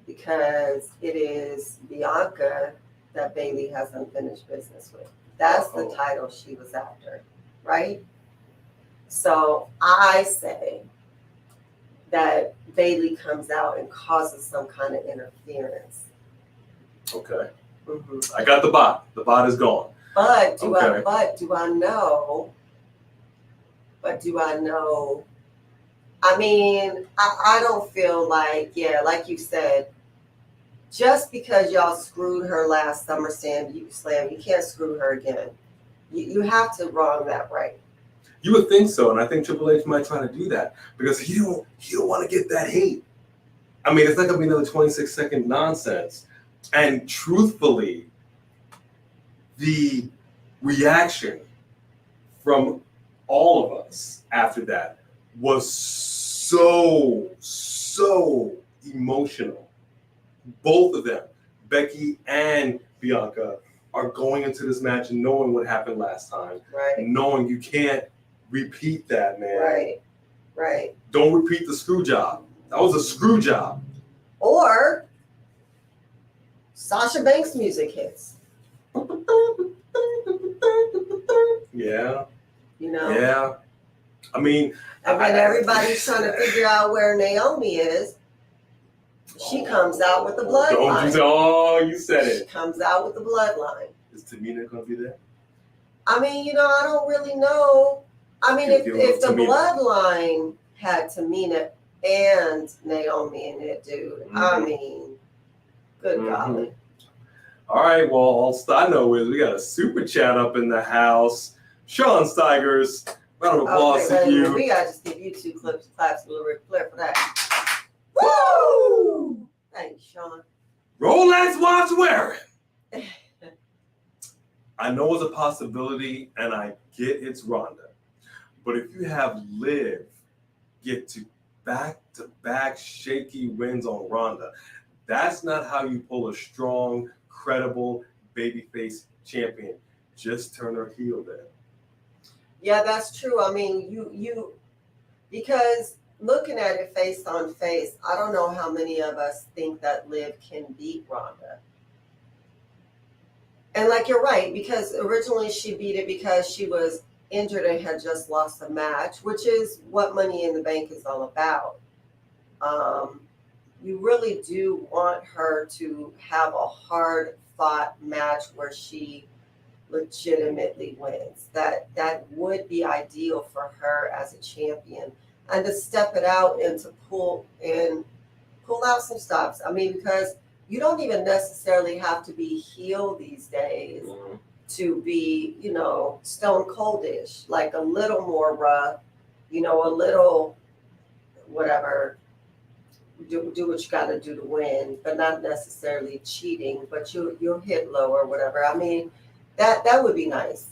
Because it is Bianca that Bayley has unfinished business with. That's the title she was after, right? So I say that Bayley comes out and causes some kind of interference. Okay. Mm-hmm. I got the bot. The bot is gone. But do I know? I mean, I don't feel like, like you said, just because y'all screwed her last SummerSlam, you can't screw her again. You have to wrong that right. You would think so, and I think Triple H might try to do that because he don't want to get that hate. I mean, it's not going to be another 26-second nonsense. And truthfully, the reaction from all of us after that was so emotional. Both of them, Becky and Bianca, are going into this match knowing what happened last time. Right. Knowing you can't repeat that, man. Right. Don't repeat the screw job. That was a screw job. Or Sasha Banks music hits. Yeah. You know? Yeah. I mean, and when everybody's trying to figure out where Naomi is, she comes out with the bloodline. You said it. She comes out with the bloodline. Is Tamina going to be there? I mean, I don't really know. I mean, if the bloodline had Tamina and Naomi in it, dude, I mean, good golly. All right, well, I know we got a super chat up in the house. Sean Steigers, round of applause to you. We got to just give you 2 claps a little Ric Flair for that. Woo! Thanks, Sean. Rolex watch wearing. I know it's a possibility, and I get it's Ronda. But if you have Liv get to back-to-back shaky wins on Ronda, that's not how you pull a strong, credible babyface champion. Just turn her heel there. Yeah, that's true. I mean, you because looking at it face on face, I don't know how many of us think that Liv can beat Ronda. And like you're right, because originally she beat it because she was injured and had just lost a match, which is what Money in the Bank is all about. You really do want her to have a hard-fought match where she legitimately wins. That would be ideal for her as a champion. And to step it out and to pull out some stops. I mean, because you don't even necessarily have to be heel these days to be, stone coldish, like a little more rough, a little whatever. Do what you got to do to win, but not necessarily cheating. But you'll hit low or whatever. I mean, that would be nice.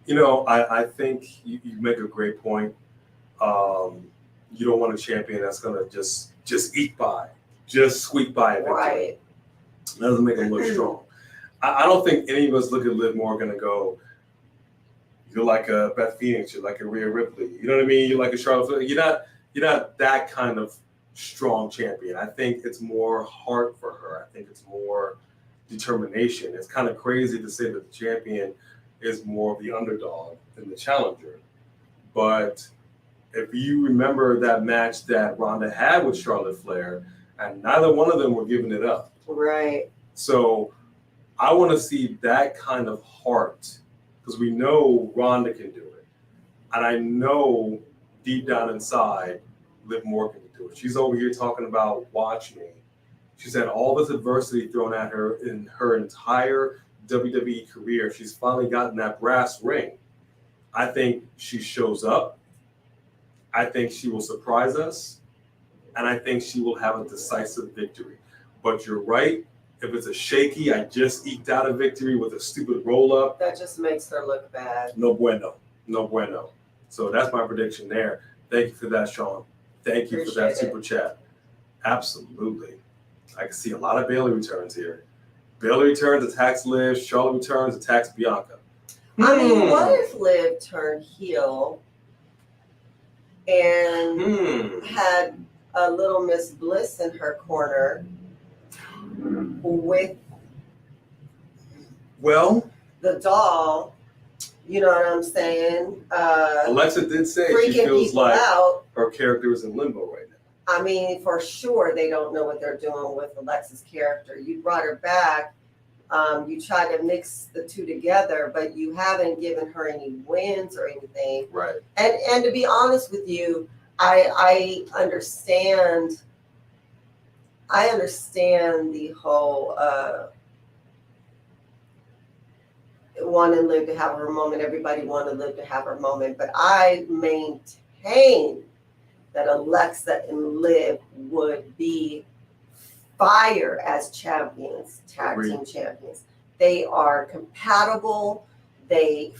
I think you make a great point. You don't want a champion that's gonna just eke by, just squeak by. Right. That doesn't make them look strong. I don't think any of us look at Liv Morgan and go, "You're like a Beth Phoenix, you're like a Rhea Ripley." You know what I mean? You're like a Charlotte Flair. You're not that kind of strong champion. I think it's more heart for her. I think it's more determination. It's kind of crazy to say that the champion is more of the underdog than the challenger. But if you remember that match that Ronda had with Charlotte Flair, and neither one of them were giving it up. Right. So I want to see that kind of heart, because we know Ronda can do it. And I know deep down inside, Liv Morgan can do it. She's over here talking about watch me. She's had all this adversity thrown at her in her entire WWE career. She's finally gotten that brass ring. I think she shows up. I think she will surprise us. And I think she will have a decisive victory. But you're right. If it's a shaky, I just eked out a victory with a stupid roll-up. That just makes her look bad. No bueno. No bueno. So that's my prediction there. Thank you for that, Sean. Thank you for that super chat. Absolutely. I can see a lot of Bayley returns here. Bayley returns, attacks Liv. Charlotte returns, attacks Bianca. I mean, what if Liv turned heel and had a little Miss Bliss in her corner with the doll? You know what I'm saying? Alexa did say she feels like her character is in limbo right now. I mean, for sure, they don't know what they're doing with Alexa's character. You brought her back. You try to mix the two together, but you haven't given her any wins or anything. Right. And to be honest with you, I understand. I understand the whole wanting Liv to have her moment. Everybody wanted Liv to have her moment, but I maintain that Alexa and Liv would be fire as champions, tag team champions. They are compatible. They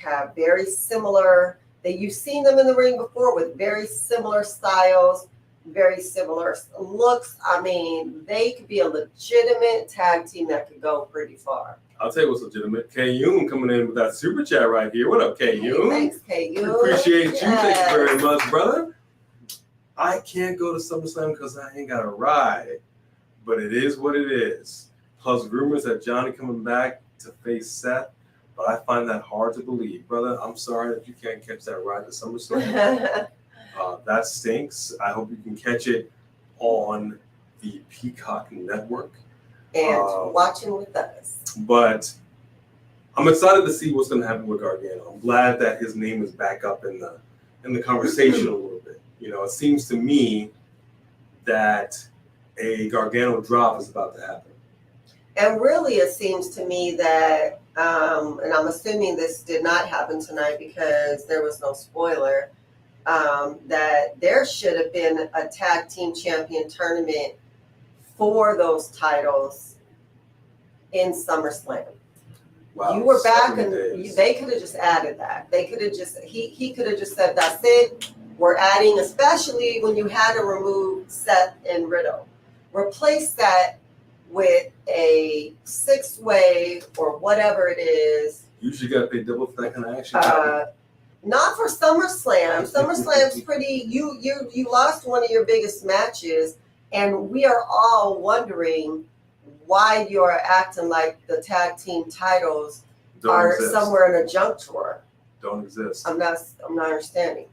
have very similar. You've seen them in the ring before with very similar styles, very similar looks. I mean, they could be a legitimate tag team that could go pretty far. I'll tell you what's legitimate. K Yoon coming in with that super chat right here. What up, K Yoon? Thanks, K Yoon. Appreciate you. Thank you very much, brother. I can't go to SummerSlam because I ain't got a ride, but it is what it is. Plus rumors that Johnny coming back to face Seth, but I find that hard to believe, brother. I'm sorry that you can't catch that ride to SummerSlam. That stinks. I hope you can catch it on the Peacock Network. And watching with us. But I'm excited to see what's going to happen with Gargano. I'm glad that his name is back up in the conversation a little bit. You know, it seems to me that a Gargano drop is about to happen. And really, it seems to me that, and I'm assuming this did not happen tonight because there was no spoiler, that there should have been a tag team champion tournament for those titles in SummerSlam. Wow, you were back, and they could have just added that. They could have just he could have just said, "That's it. We're adding," especially when you had to remove Seth and Riddle. Replace that with a 6-way or whatever it is. You usually got to pay double for that kind of action. Not for SummerSlam. SummerSlam's pretty. You lost one of your biggest matches, and we are all wondering why you're acting like the tag team titles are somewhere in a junk drawer. Don't exist. I'm not understanding.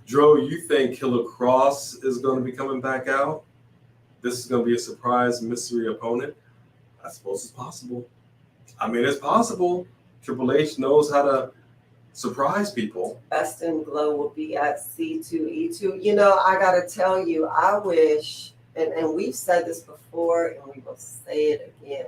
Dro, you think Killer Cross is going to be coming back out? This is going to be a surprise mystery opponent? I suppose it's possible. I mean, it's possible. Triple H knows how to surprise people. Best in Glow will be at C2E2. You know, I got to tell you, I wish, and we've said this before, and we will say it again,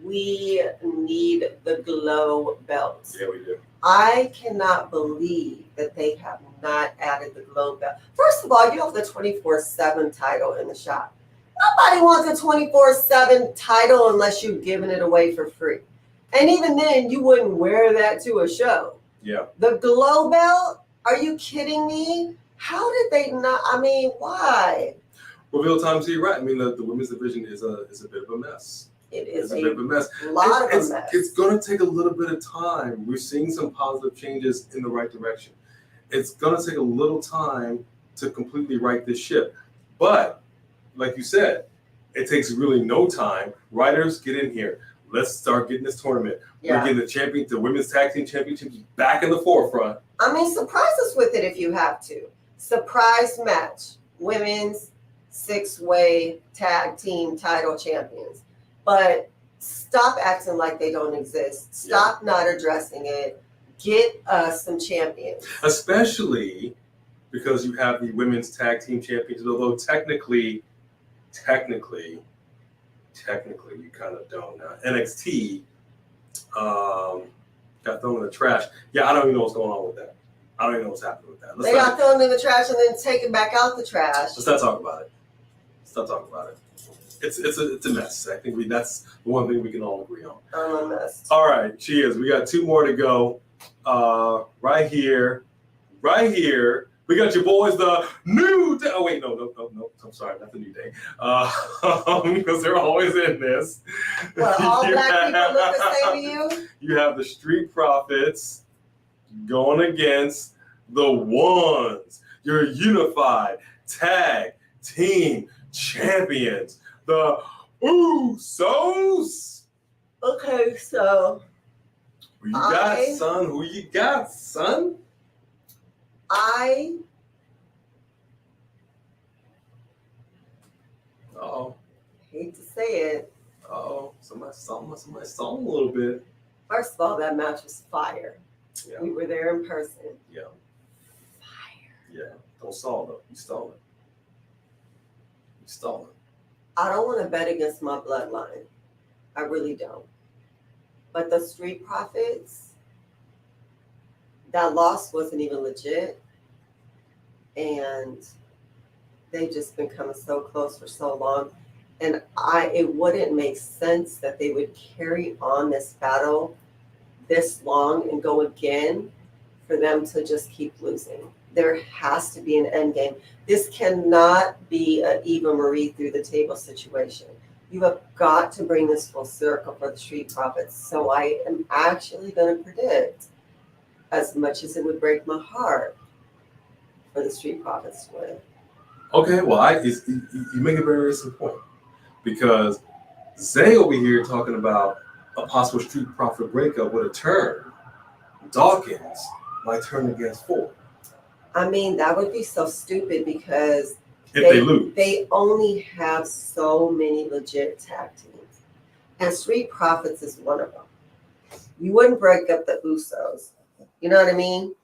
we need the Glow belt. Yeah, we do. I cannot believe that they have not added the Glow belt. First of all, you have the 24/7 title in the shop. Nobody wants a 24/7 title unless you're giving it away for free. And even then, you wouldn't wear that to a show. Yeah. The Glow belt? Are you kidding me? How did they not? I mean, why? Reveal time, so you're right. I mean, the women's division is a bit of a mess. It is a bit of a mess. Lot of a mess. It's going to take a little bit of time. We're seeing some positive changes in the right direction. It's going to take a little time to completely right this ship. But, like you said, it takes really no time. Writers, get in here. let's start getting this tournament. Yeah. We're getting the women's tag team championships back in the forefront. I mean, surprise us with it if you have to. Surprise match, women's 6-way tag team title champions. But stop acting like they don't exist. Stop not addressing it. Get us some champions. Especially because you have the women's tag team champions, although technically, you kind of don't. NXT got thrown in the trash. Yeah, I don't even know what's going on with that. I don't even know what's happening with that. They got thrown in the trash and then taken back out the trash. Let's not talk about it. It's a mess. I think that's the one thing we can all agree on. I'm a mess. All right, cheers. We got 2 more to go. Right here. We got your boys, the New Day. Oh, wait, no. I'm sorry, not the New Day. Because they're always in this. Well, all black people look the same to you? You have the Street Profits going against the Ones, your unified tag team champions, the Usos. Okay, so Who you got, son? Uh-oh. Hate to say it. Uh-oh. Somebody saw him a little bit. First of all, that match was fire. Yeah. We were there in person. Yeah. Fire. Yeah. Don't stall though. You stole it. I don't want to bet against my bloodline. I really don't. But the Street Profits, that loss wasn't even legit. And they've just been coming so close for so long. And it wouldn't make sense that they would carry on this battle this long and go again for them to just keep losing. There has to be an end game. This cannot be an Eva Marie through the table situation. You have got to bring this full circle for the Street Profits. So I am actually going to predict, as much as it would break my heart, for the Street Profits to win. Okay, well, you make a very interesting point. Because Zay over here talking about a possible Street Profit breakup with a turn. Dawkins might turn against Ford. I mean, that would be so stupid because they lose. They only have so many legit tag teams. And Street Profits is one of them. You wouldn't break up the Usos. You know what I mean?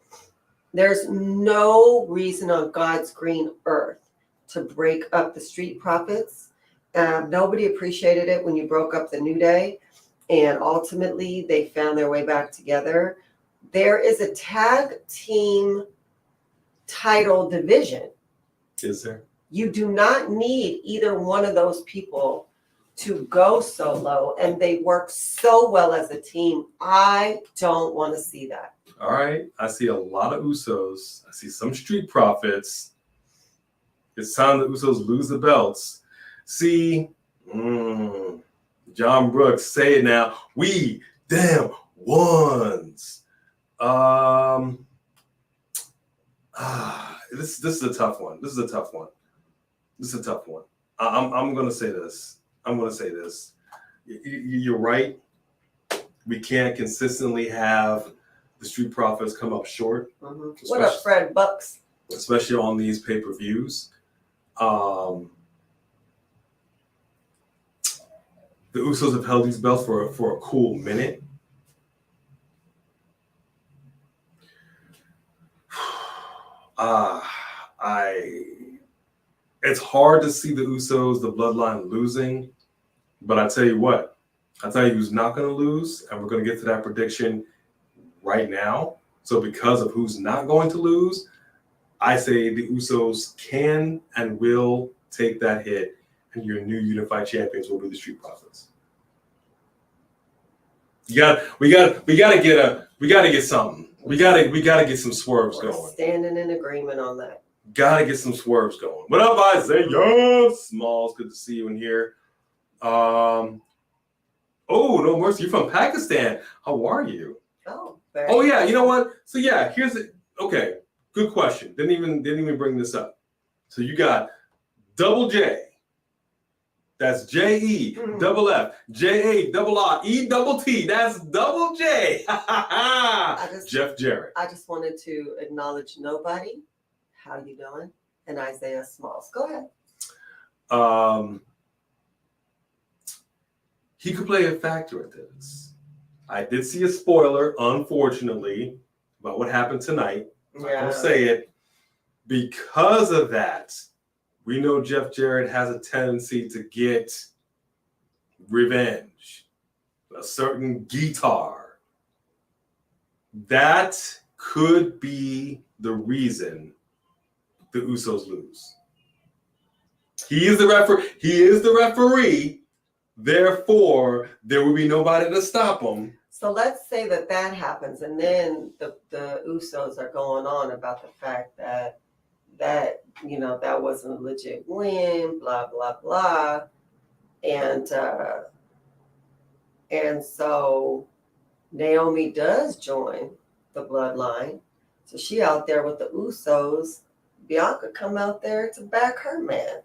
There's no reason on God's green earth to break up the Street Profits. Nobody appreciated it when you broke up the New Day. And ultimately, they found their way back together. There is a tag team title division. Is there? You do not need either one of those people to go solo, and they work so well as a team. I don't want to see that. All right. I see a lot of Usos. I see some Street Profits. It's time the Usos lose the belts. See, John Brooks, say it now. We damn Ones. This is a tough one. I'm gonna say this. You're right. We can't consistently have the Street Profits come up short. Mm-hmm. What up, Fred Bucks? Especially on these pay-per-views. The Usos have held these belts for a cool minute. It's hard to see the Usos, the bloodline, losing, but I tell you what, who's not going to lose, and we're going to get to that prediction right now. So because of who's not going to lose, I say the Usos can and will take that hit, and your new unified champions will be the Street Profits. We gotta get something. We gotta get some swerves going. Standing in agreement on that. Gotta get some swerves going. What up, Isaiah Smalls? Good to see you in here. Oh, no mercy. You're from Pakistan. How are you? Oh, yeah. You know what? So yeah, here's it. Okay, good question. Didn't even bring this up. So you got Double J, That's JEFFJARRE. That's double J. Jeff Jarrett. I just wanted to acknowledge Nobody. How you doing? And Isaiah Smalls. Go ahead. He could play a factor at this. I did see a spoiler, unfortunately, about what happened tonight. Yeah. I'll say it. Because of that, we know Jeff Jarrett has a tendency to get revenge. A certain guitar. That could be the reason the Usos lose. He is the referee. Therefore, there will be nobody to stop him. So let's say that happens, and then the Usos are going on about the fact that wasn't a legit win, blah blah blah, and so Naomi does join the bloodline, so she out there with the Usos. Bianca come out there to back her man.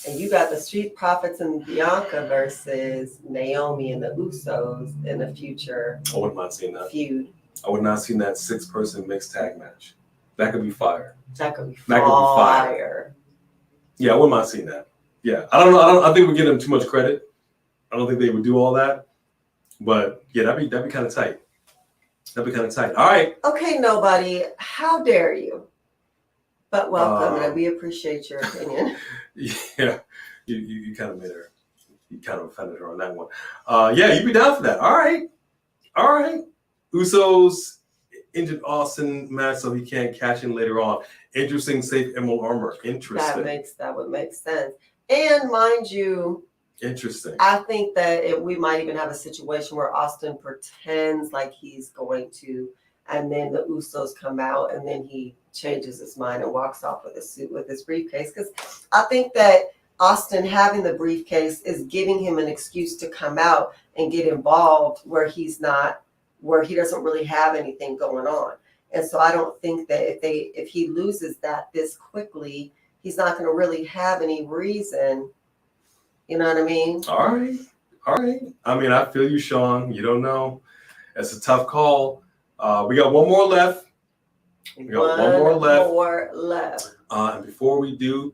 And you got the Street Profits and Bianca versus Naomi and the Usos in a future I would not seen that feud. I would not seen that 6-person mixed tag match. That could be fire. That could be fire. Yeah, I would not seen that. Yeah, I don't know. I think we're giving them too much credit. I don't think they would do all that. But yeah, that'd be kind of tight. That'd be kind of tight. All right. Okay, Nobody. How dare you? But welcome, and we appreciate your opinion. Yeah, you kind of made her, you kind of offended her on that one. Yeah, you'd be down for that. All right. Usos injured Austin match, so he can't cash in later on. Interesting, safe emerald armor. Interesting. That would make sense. And mind you, interesting. I think that we might even have a situation where Austin pretends like he's going to, and then the Usos come out, and then he changes his mind and walks off with his briefcase. Because I think that Austin having the briefcase is giving him an excuse to come out and get involved where he doesn't really have anything going on. And so I don't think that if he loses that this quickly, he's not going to really have any reason. You know what I mean? All right. I mean, I feel you, Sean. You don't know. It's a tough call. We got one more left. And before we do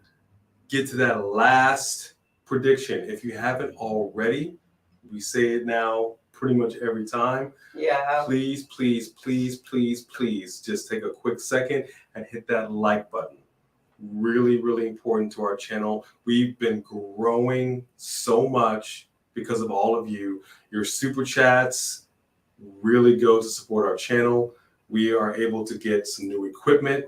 get to that last prediction, if you haven't already, we say it now pretty much every time. Yeah. Please just take a quick second and hit that like button. Really, really important to our channel. We've been growing so much because of all of you. Your super chats really go to support our channel. We are able to get some new equipment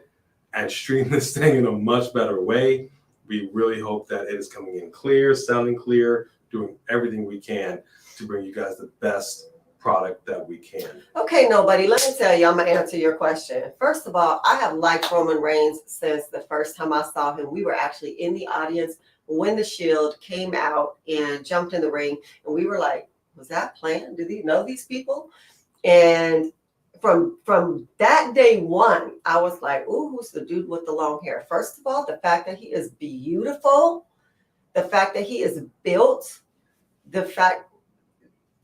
and stream this thing in a much better way. We really hope that it is coming in clear, sounding clear, doing everything we can to bring you guys the best product that we can. Okay, Nobody, let me tell you, I'm going to answer your question. First of all, I have liked Roman Reigns since the first time I saw him. We were actually in the audience when the Shield came out and jumped in the ring. And we were like, was that planned? Did he know these people? And from that day one, I was like, ooh, who's the dude with the long hair? First of all, the fact that he is beautiful, the fact that he is built,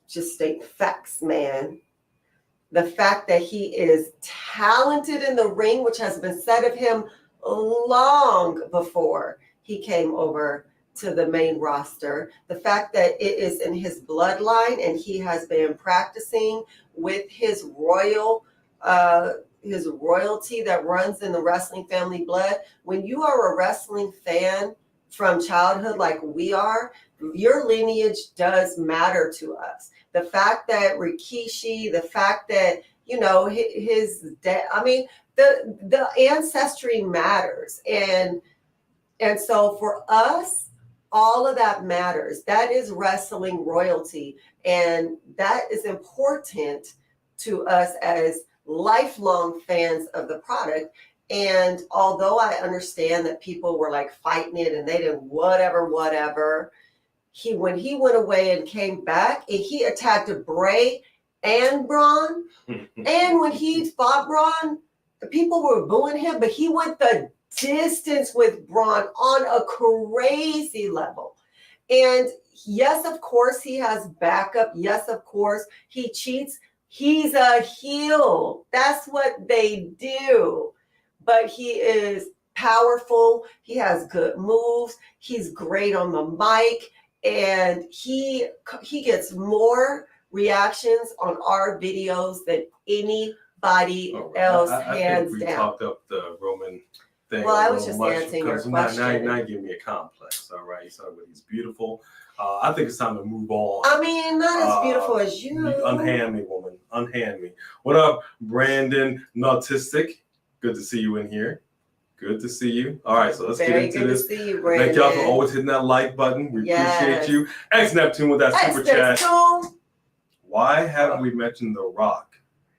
just state facts, man. The fact that he is talented in the ring, which has been said of him long before he came over to the main roster. The fact that it is in his bloodline and he has been practicing with his royalty that runs in the wrestling family blood. When you are a wrestling fan from childhood like we are, your lineage does matter to us. The fact that Rikishi, the fact that, his dad, the ancestry matters. And so for us, all of that matters. That is wrestling royalty. And that is important to us as lifelong fans of the product. And although I understand that people were like fighting it and they did whatever, when he went away and came back and he attacked Bray and Braun. And when he fought Braun, the people were booing him, but he went the distance with Braun on a crazy level. And yes, of course, he has backup. Yes, of course, he cheats. He's a heel. That's what they do. But he is powerful. He has good moves. He's great on the mic. And he gets more reactions on our videos than anybody else, hands think we down. talked up the Roman thing. Well, I was just answering your question. Now you give me a complex. All right, you said he's beautiful. I think it's time to move on. I mean, not as beautiful as you. Unhand me, woman. Unhand me. What up, Brandon Nautistic? Good to see you in here. Good to see you. All right, so let's get into this. To see you, Brandon. Thank y'all for always hitting that like button. We appreciate you. X Neptune with that super chat. Why haven't we mentioned The Rock?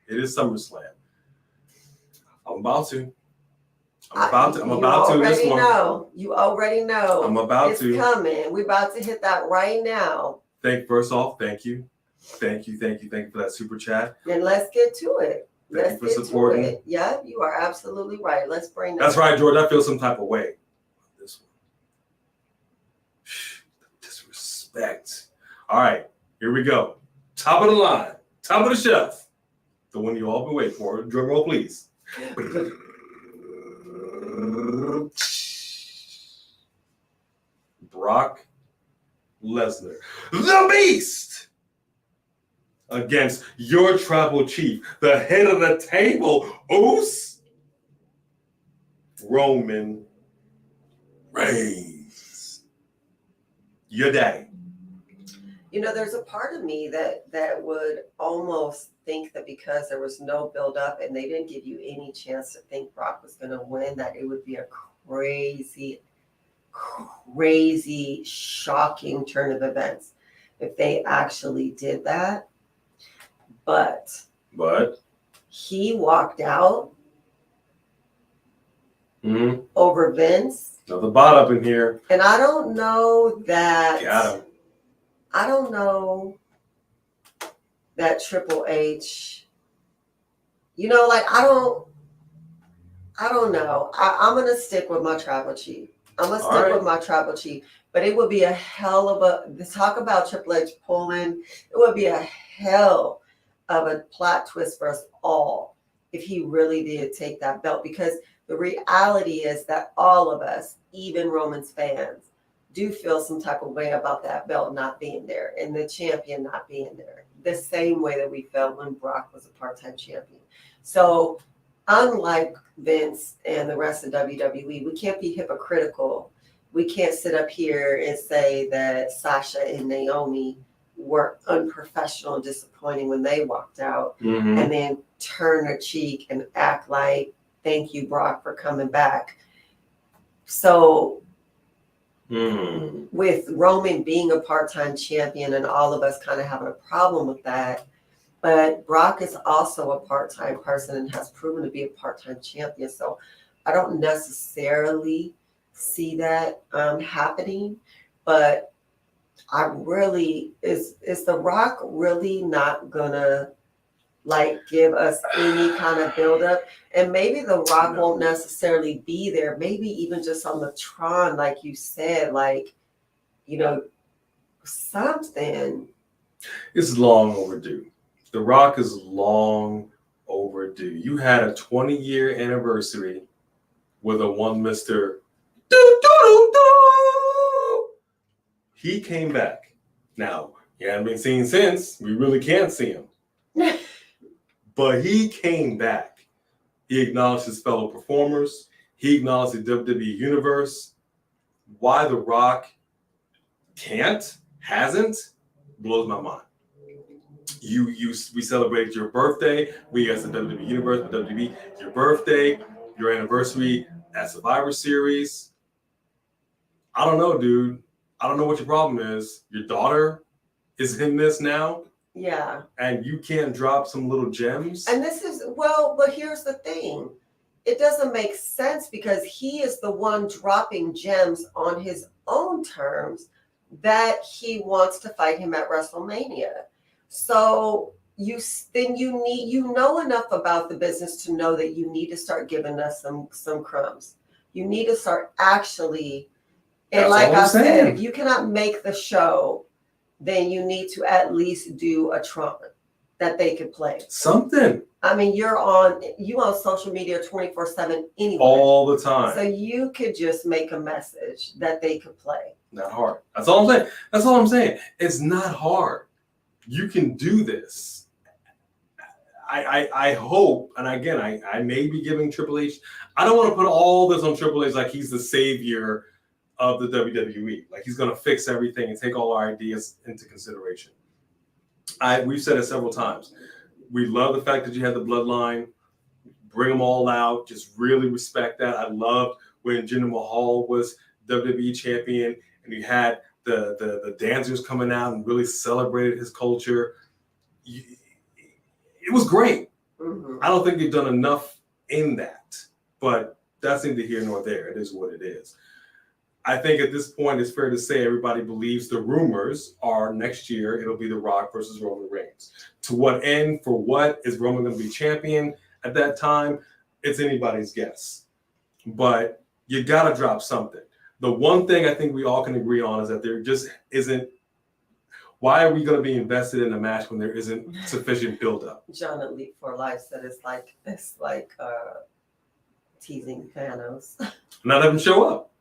It is SummerSlam. I'm about to. I'm about to this one. You already know. I'm about it's to. It's coming. We're about to hit that right now. First off, thank you. Thank you for that super chat. Then let's get to it. Thank you for supporting. Yeah, you are absolutely right. Let's bring that. That's right, George. I feel some type of way. This one. Disrespect. All right, here we go. Top of the line. Top of the shelf. The one you all been waiting for. Drum roll, please. Brock Lesnar, the Beast, against your tribal chief, the head of the table, Roman Reigns. Your daddy. You know, there's a part of me that would almost think that because there was no build up and they didn't give you any chance to think Brock was going to win, that it would be a crazy, shocking turn of events if they actually did that. But he walked out over Vince. Another bot up in here. And I don't know that. Got him. I don't know that Triple H, you know, like, I don't know. I'm going to stick with my tribal chief. With my tribal chief. But it would be a hell of talk about Triple H pulling, it would be a hell of a plot twist for us all if he really did take that belt. Because the reality is that all of us, even Roman's fans, do feel some type of way about that belt not being there and the champion not being there, the same way that we felt when Brock was a part-time champion. So unlike Vince and the rest of WWE, we can't be hypocritical. We can't sit up here and say that Sasha and Naomi were unprofessional and disappointing when they walked out, and then turn a cheek and act like, thank you, Brock, for coming back. So with Roman being a part-time champion and all of us kind of having a problem with that, but Brock is also a part-time person and has proven to be a part-time champion. So I don't necessarily see that happening, but I really, is The Rock really not gonna like give us any kind of buildup? And maybe The Rock won't necessarily be there, maybe even just on the Tron, like you said, like, you know, something. It's long overdue. The Rock is long overdue. You had a 20-year anniversary with a one Mr. He came back. Now, he hadn't been seen since. We really can't see him. But he came back. He acknowledged his fellow performers. He acknowledged the WWE Universe. Why The Rock hasn't, blows my mind. We celebrated your birthday. We as the WWE Universe, the WWE, your birthday, your anniversary at Survivor Series. I don't know, dude. I don't know what your problem is. Your daughter is in this now. Yeah. And you can't drop some little gems. And this is, but here's the thing. It doesn't make sense because he is the one dropping gems on his own terms that he wants to fight him at WrestleMania. So you know enough about the business to know that you need to start giving us some crumbs. You need to start actually And like I said, if you cannot make the show, then you need to at least do a trumpet that they can play. Something. I mean, you on social media 24/7 anyway. All the time. So you could just make a message that they could play. Not hard. That's all I'm saying. That's all I'm saying. It's not hard. You can do this. I hope, and again, I may be giving Triple H. I don't want to put all this on Triple H like he's the savior of the WWE. Like he's going to fix everything and take all our ideas into consideration. We've said it several times. We love the fact that you had the bloodline. Bring them all out. Just really respect that. I loved when Jinder Mahal was WWE champion and you had the dancers coming out and really celebrated his culture. It was great. Mm-hmm. I don't think they've done enough in that, but that's neither here nor there. It is what it is. I think at this point, it's fair to say everybody believes the rumors are next year, it'll be The Rock versus Roman Reigns. To what end, for what, is Roman going to be champion at that time? It's anybody's guess. But you got to drop something. The one thing I think we all can agree on is that there just isn't. Why are we going to be invested in a match when there isn't sufficient buildup? John at Leap for Life said it's like teasing Thanos. Not have him show up.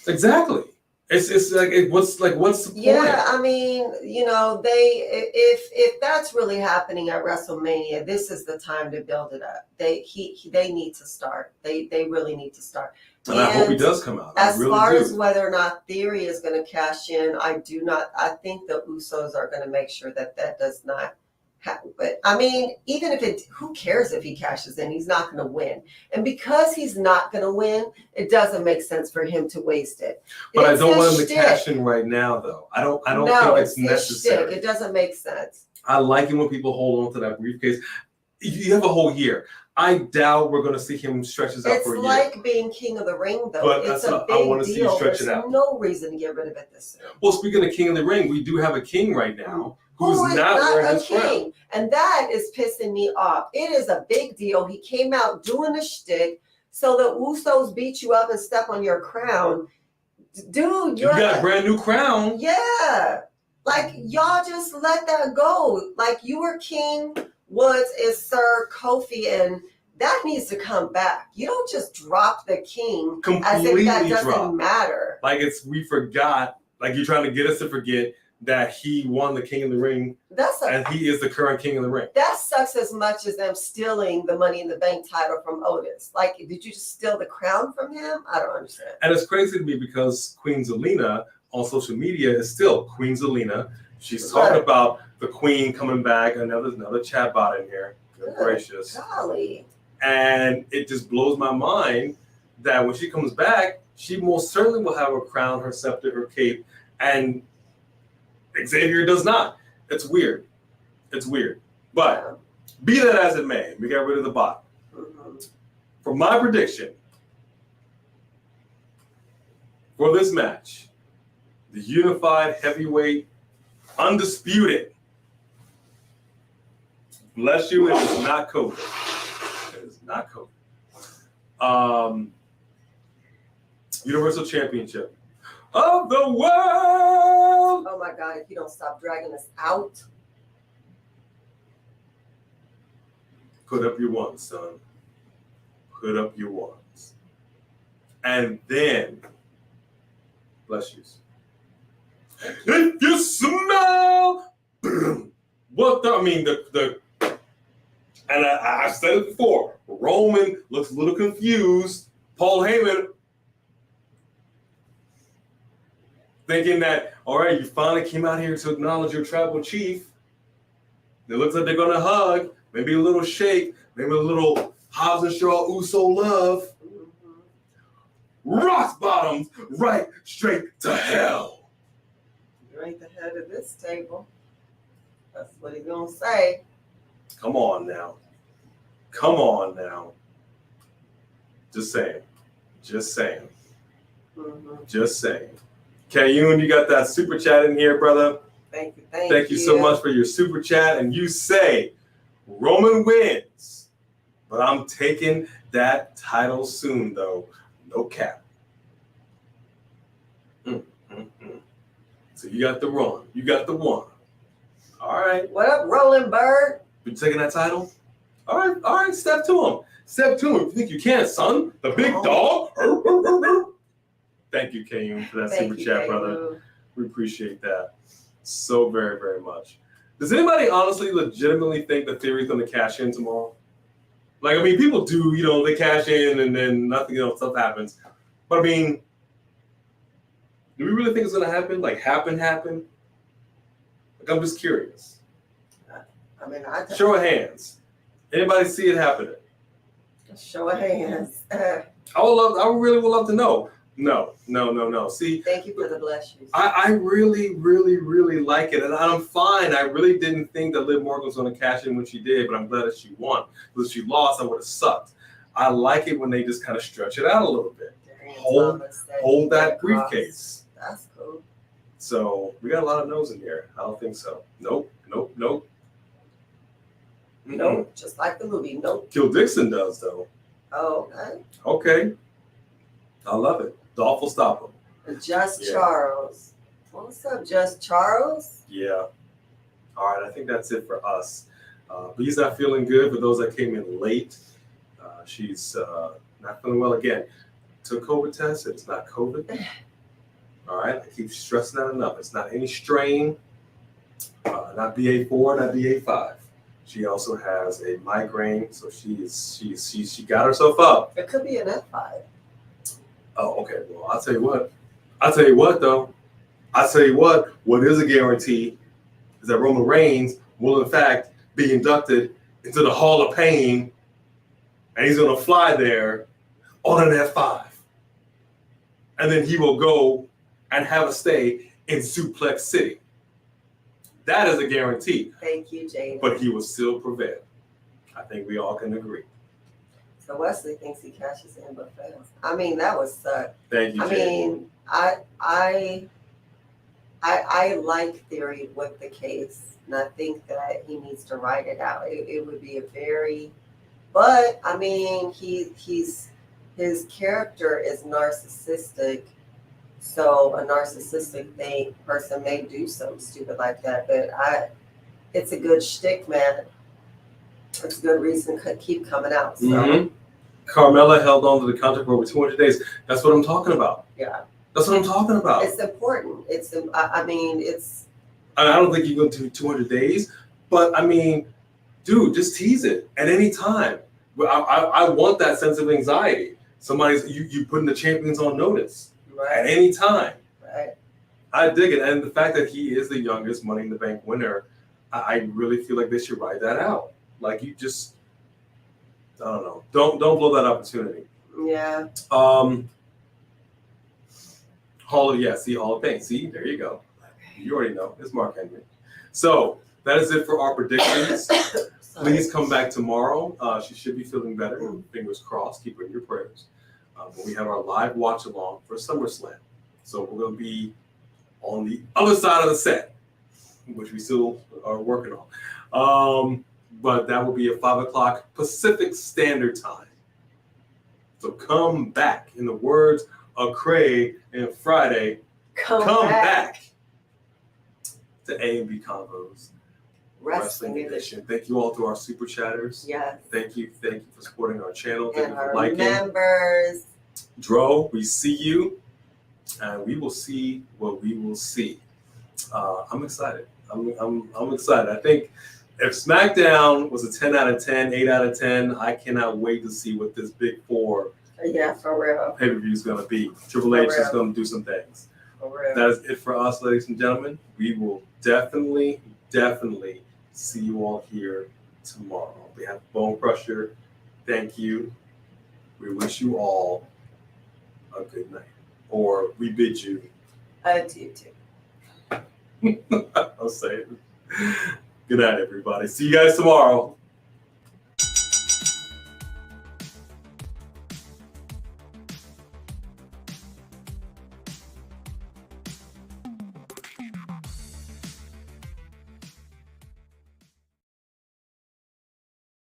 Exactly. It's like what's the point? Yeah, I mean, if that's really happening at WrestleMania, this is the time to build it up. They need to start. They really need to start. And I hope he does come out. As far as whether or not Theory is going to cash in, I think the Usos are going to make sure that does not happen. But I mean, who cares if he cashes in? He's not going to win. And because he's not going to win, it doesn't make sense for him to waste it. But I don't want him to cash in right now, though. I don't think it's necessary. It doesn't make sense. I like it when people hold on to that briefcase. You have a whole year. I doubt we're going to see him stretch this out for a year. It's like being King of the Ring, though. But it's a big I want to see you stretch it out. There's no reason to get rid of it this soon. Well, speaking of King of the Ring, we do have a king right now who's not wearing his crown. And that is pissing me off. It is a big deal. He came out doing a shtick, so the Usos beat you up and step on your crown. Dude, you got a brand new crown. Yeah. Like, y'all just let that go. Like, you were King, Woods is Sir Kofi, and that needs to come back. You don't just drop the king as if that doesn't matter. Like we forgot, like you're trying to get us to forget that he won the King of the Ring and he is the current King of the Ring. That sucks as much as them stealing the Money in the Bank title from Otis. Like, did you just steal the crown from him? I don't understand. And it's crazy to me because Queen Zelina on social media is still Queen Zelina. She's talking about the Queen coming back. Another chat bot in here. Good gracious. Golly. And it just blows my mind that when she comes back, she most certainly will have her crown, her scepter, her cape, and Xavier does not. It's weird. But be that as it may, we got rid of the bot. Mm-hmm. For my prediction for this match, the unified heavyweight undisputed. Bless you, it is not COVID. It is not COVID. Universal Championship of the world. Oh my God, if you don't stop dragging us out. Put up your ones, son. Put up your ones. And then, bless you. If you smell, and I've said it before, Roman looks a little confused. Paul Heyman thinking that, all right, you finally came out here to acknowledge your tribal chief. It looks like they're going to hug, maybe a little shake, maybe a little Hobbs and Shaw Uso love. Ross bottoms right straight to hell. You ain't the head of this table. That's what he's going to say. Come on now. Just saying. Mm-hmm. Just saying. Kayun, you got that super chat in here, brother. Thank you. Thank you so much for your super chat. And you say Roman wins, but I'm taking that title soon, though. No cap. So you got the run. You got the one. All right. What up, Rolling Bird? You taking that title? All right. Step to him. Step to him. You think you can, son? The big dog. Thank you, Kayun, for that super chat, brother. We appreciate that so very, very much. Does anybody honestly, legitimately think that Theory's going to cash in tomorrow? Like, I mean, people do, they cash in and then nothing else, stuff happens. But I mean, do we really think it's going to happen? Like, happen? Like, I'm just curious. I mean, show of hands. Anybody see it happening? Show of hands. I really would love to know. No. See, thank you for the bless you. I really, really, really like it, and I'm fine. I really didn't think that Liv Morgan was going to cash in when she did, but I'm glad that she won. Because if she lost, I would have sucked. I like it when they just kind of stretch it out a little bit. Hold that briefcase. That's cool. So we got a lot of no's in here. I don't think so. Nope. Nope. Just like the movie. Nope. Kill Dixon does though. Oh, okay. I love it. Dolph will stop him. Charles. What's up, Just Charles? Yeah. All right. I think that's it for us. Bee's not feeling good. For those that came in late, she's not feeling well again. Took COVID test. It's not COVID. All right. I keep stressing that enough. It's not any strain. Not BA4, not BA5. She also has a migraine, so she got herself up. It could be an F5. Oh, okay. Well, I'll tell you what. Though. What is a guarantee is that Roman Reigns will, in fact, be inducted into the Hall of Pain, and he's going to fly there on an F5. And then he will go and have a stay in Suplex City. That is a guarantee. Thank you, Jane. But he will still prevail. I think we all can agree. So Wesley thinks he cashes in but fails. I mean, that was suck. Thank you, Jane. I mean, I like Theory with the case, and I think that he needs to write it out. It would be a very, but I mean, his character is narcissistic. So a narcissistic person may do something stupid like that, but it's a good shtick, man. It's a good reason to keep coming out. So. Mm-hmm. Carmella held on to the contract for over 200 days. That's what I'm talking about. Yeah. That's what I'm talking about. It's important. I don't think you're going to do 200 days, but I mean, dude, just tease it at any time. I want that sense of anxiety. You putting the champions on notice. Right. At any time. Right. I dig it. And the fact that he is the youngest Money in the Bank winner, I really feel like they should write that out. Like, you just, I don't know. Don't blow that opportunity. Yeah. Hall of Pain. See, there you go. You already know. It's Mark Henry. So that is it for our predictions. Please come back tomorrow. She should be feeling better. Fingers crossed. Keep her in your prayers. When we have our live watch along for SummerSlam. So we're going to be on the other side of the set, which we still are working on. But that will be at 5 o'clock Pacific Standard Time. So come back. In the words of Craig and Friday, come back to A&B Convos Wrestling Edition. Thank you all to our super chatters. Yes. Thank you for supporting our channel. Thank and you for our liking. Members. Dro, we see you, and we will see what we will see. I'm excited. I'm excited. I think if SmackDown was a 10 out of 10, 8 out of 10, I cannot wait to see what this big 4 for real pay-per-view is going to be. Triple H is going to do some things. For real. That is it for us, ladies and gentlemen. We will definitely see you all here tomorrow. We have Bone Crusher. Thank you. We wish you all a good night. Or we bid you. Adieu. I'll say it. Good night, everybody. See you guys tomorrow.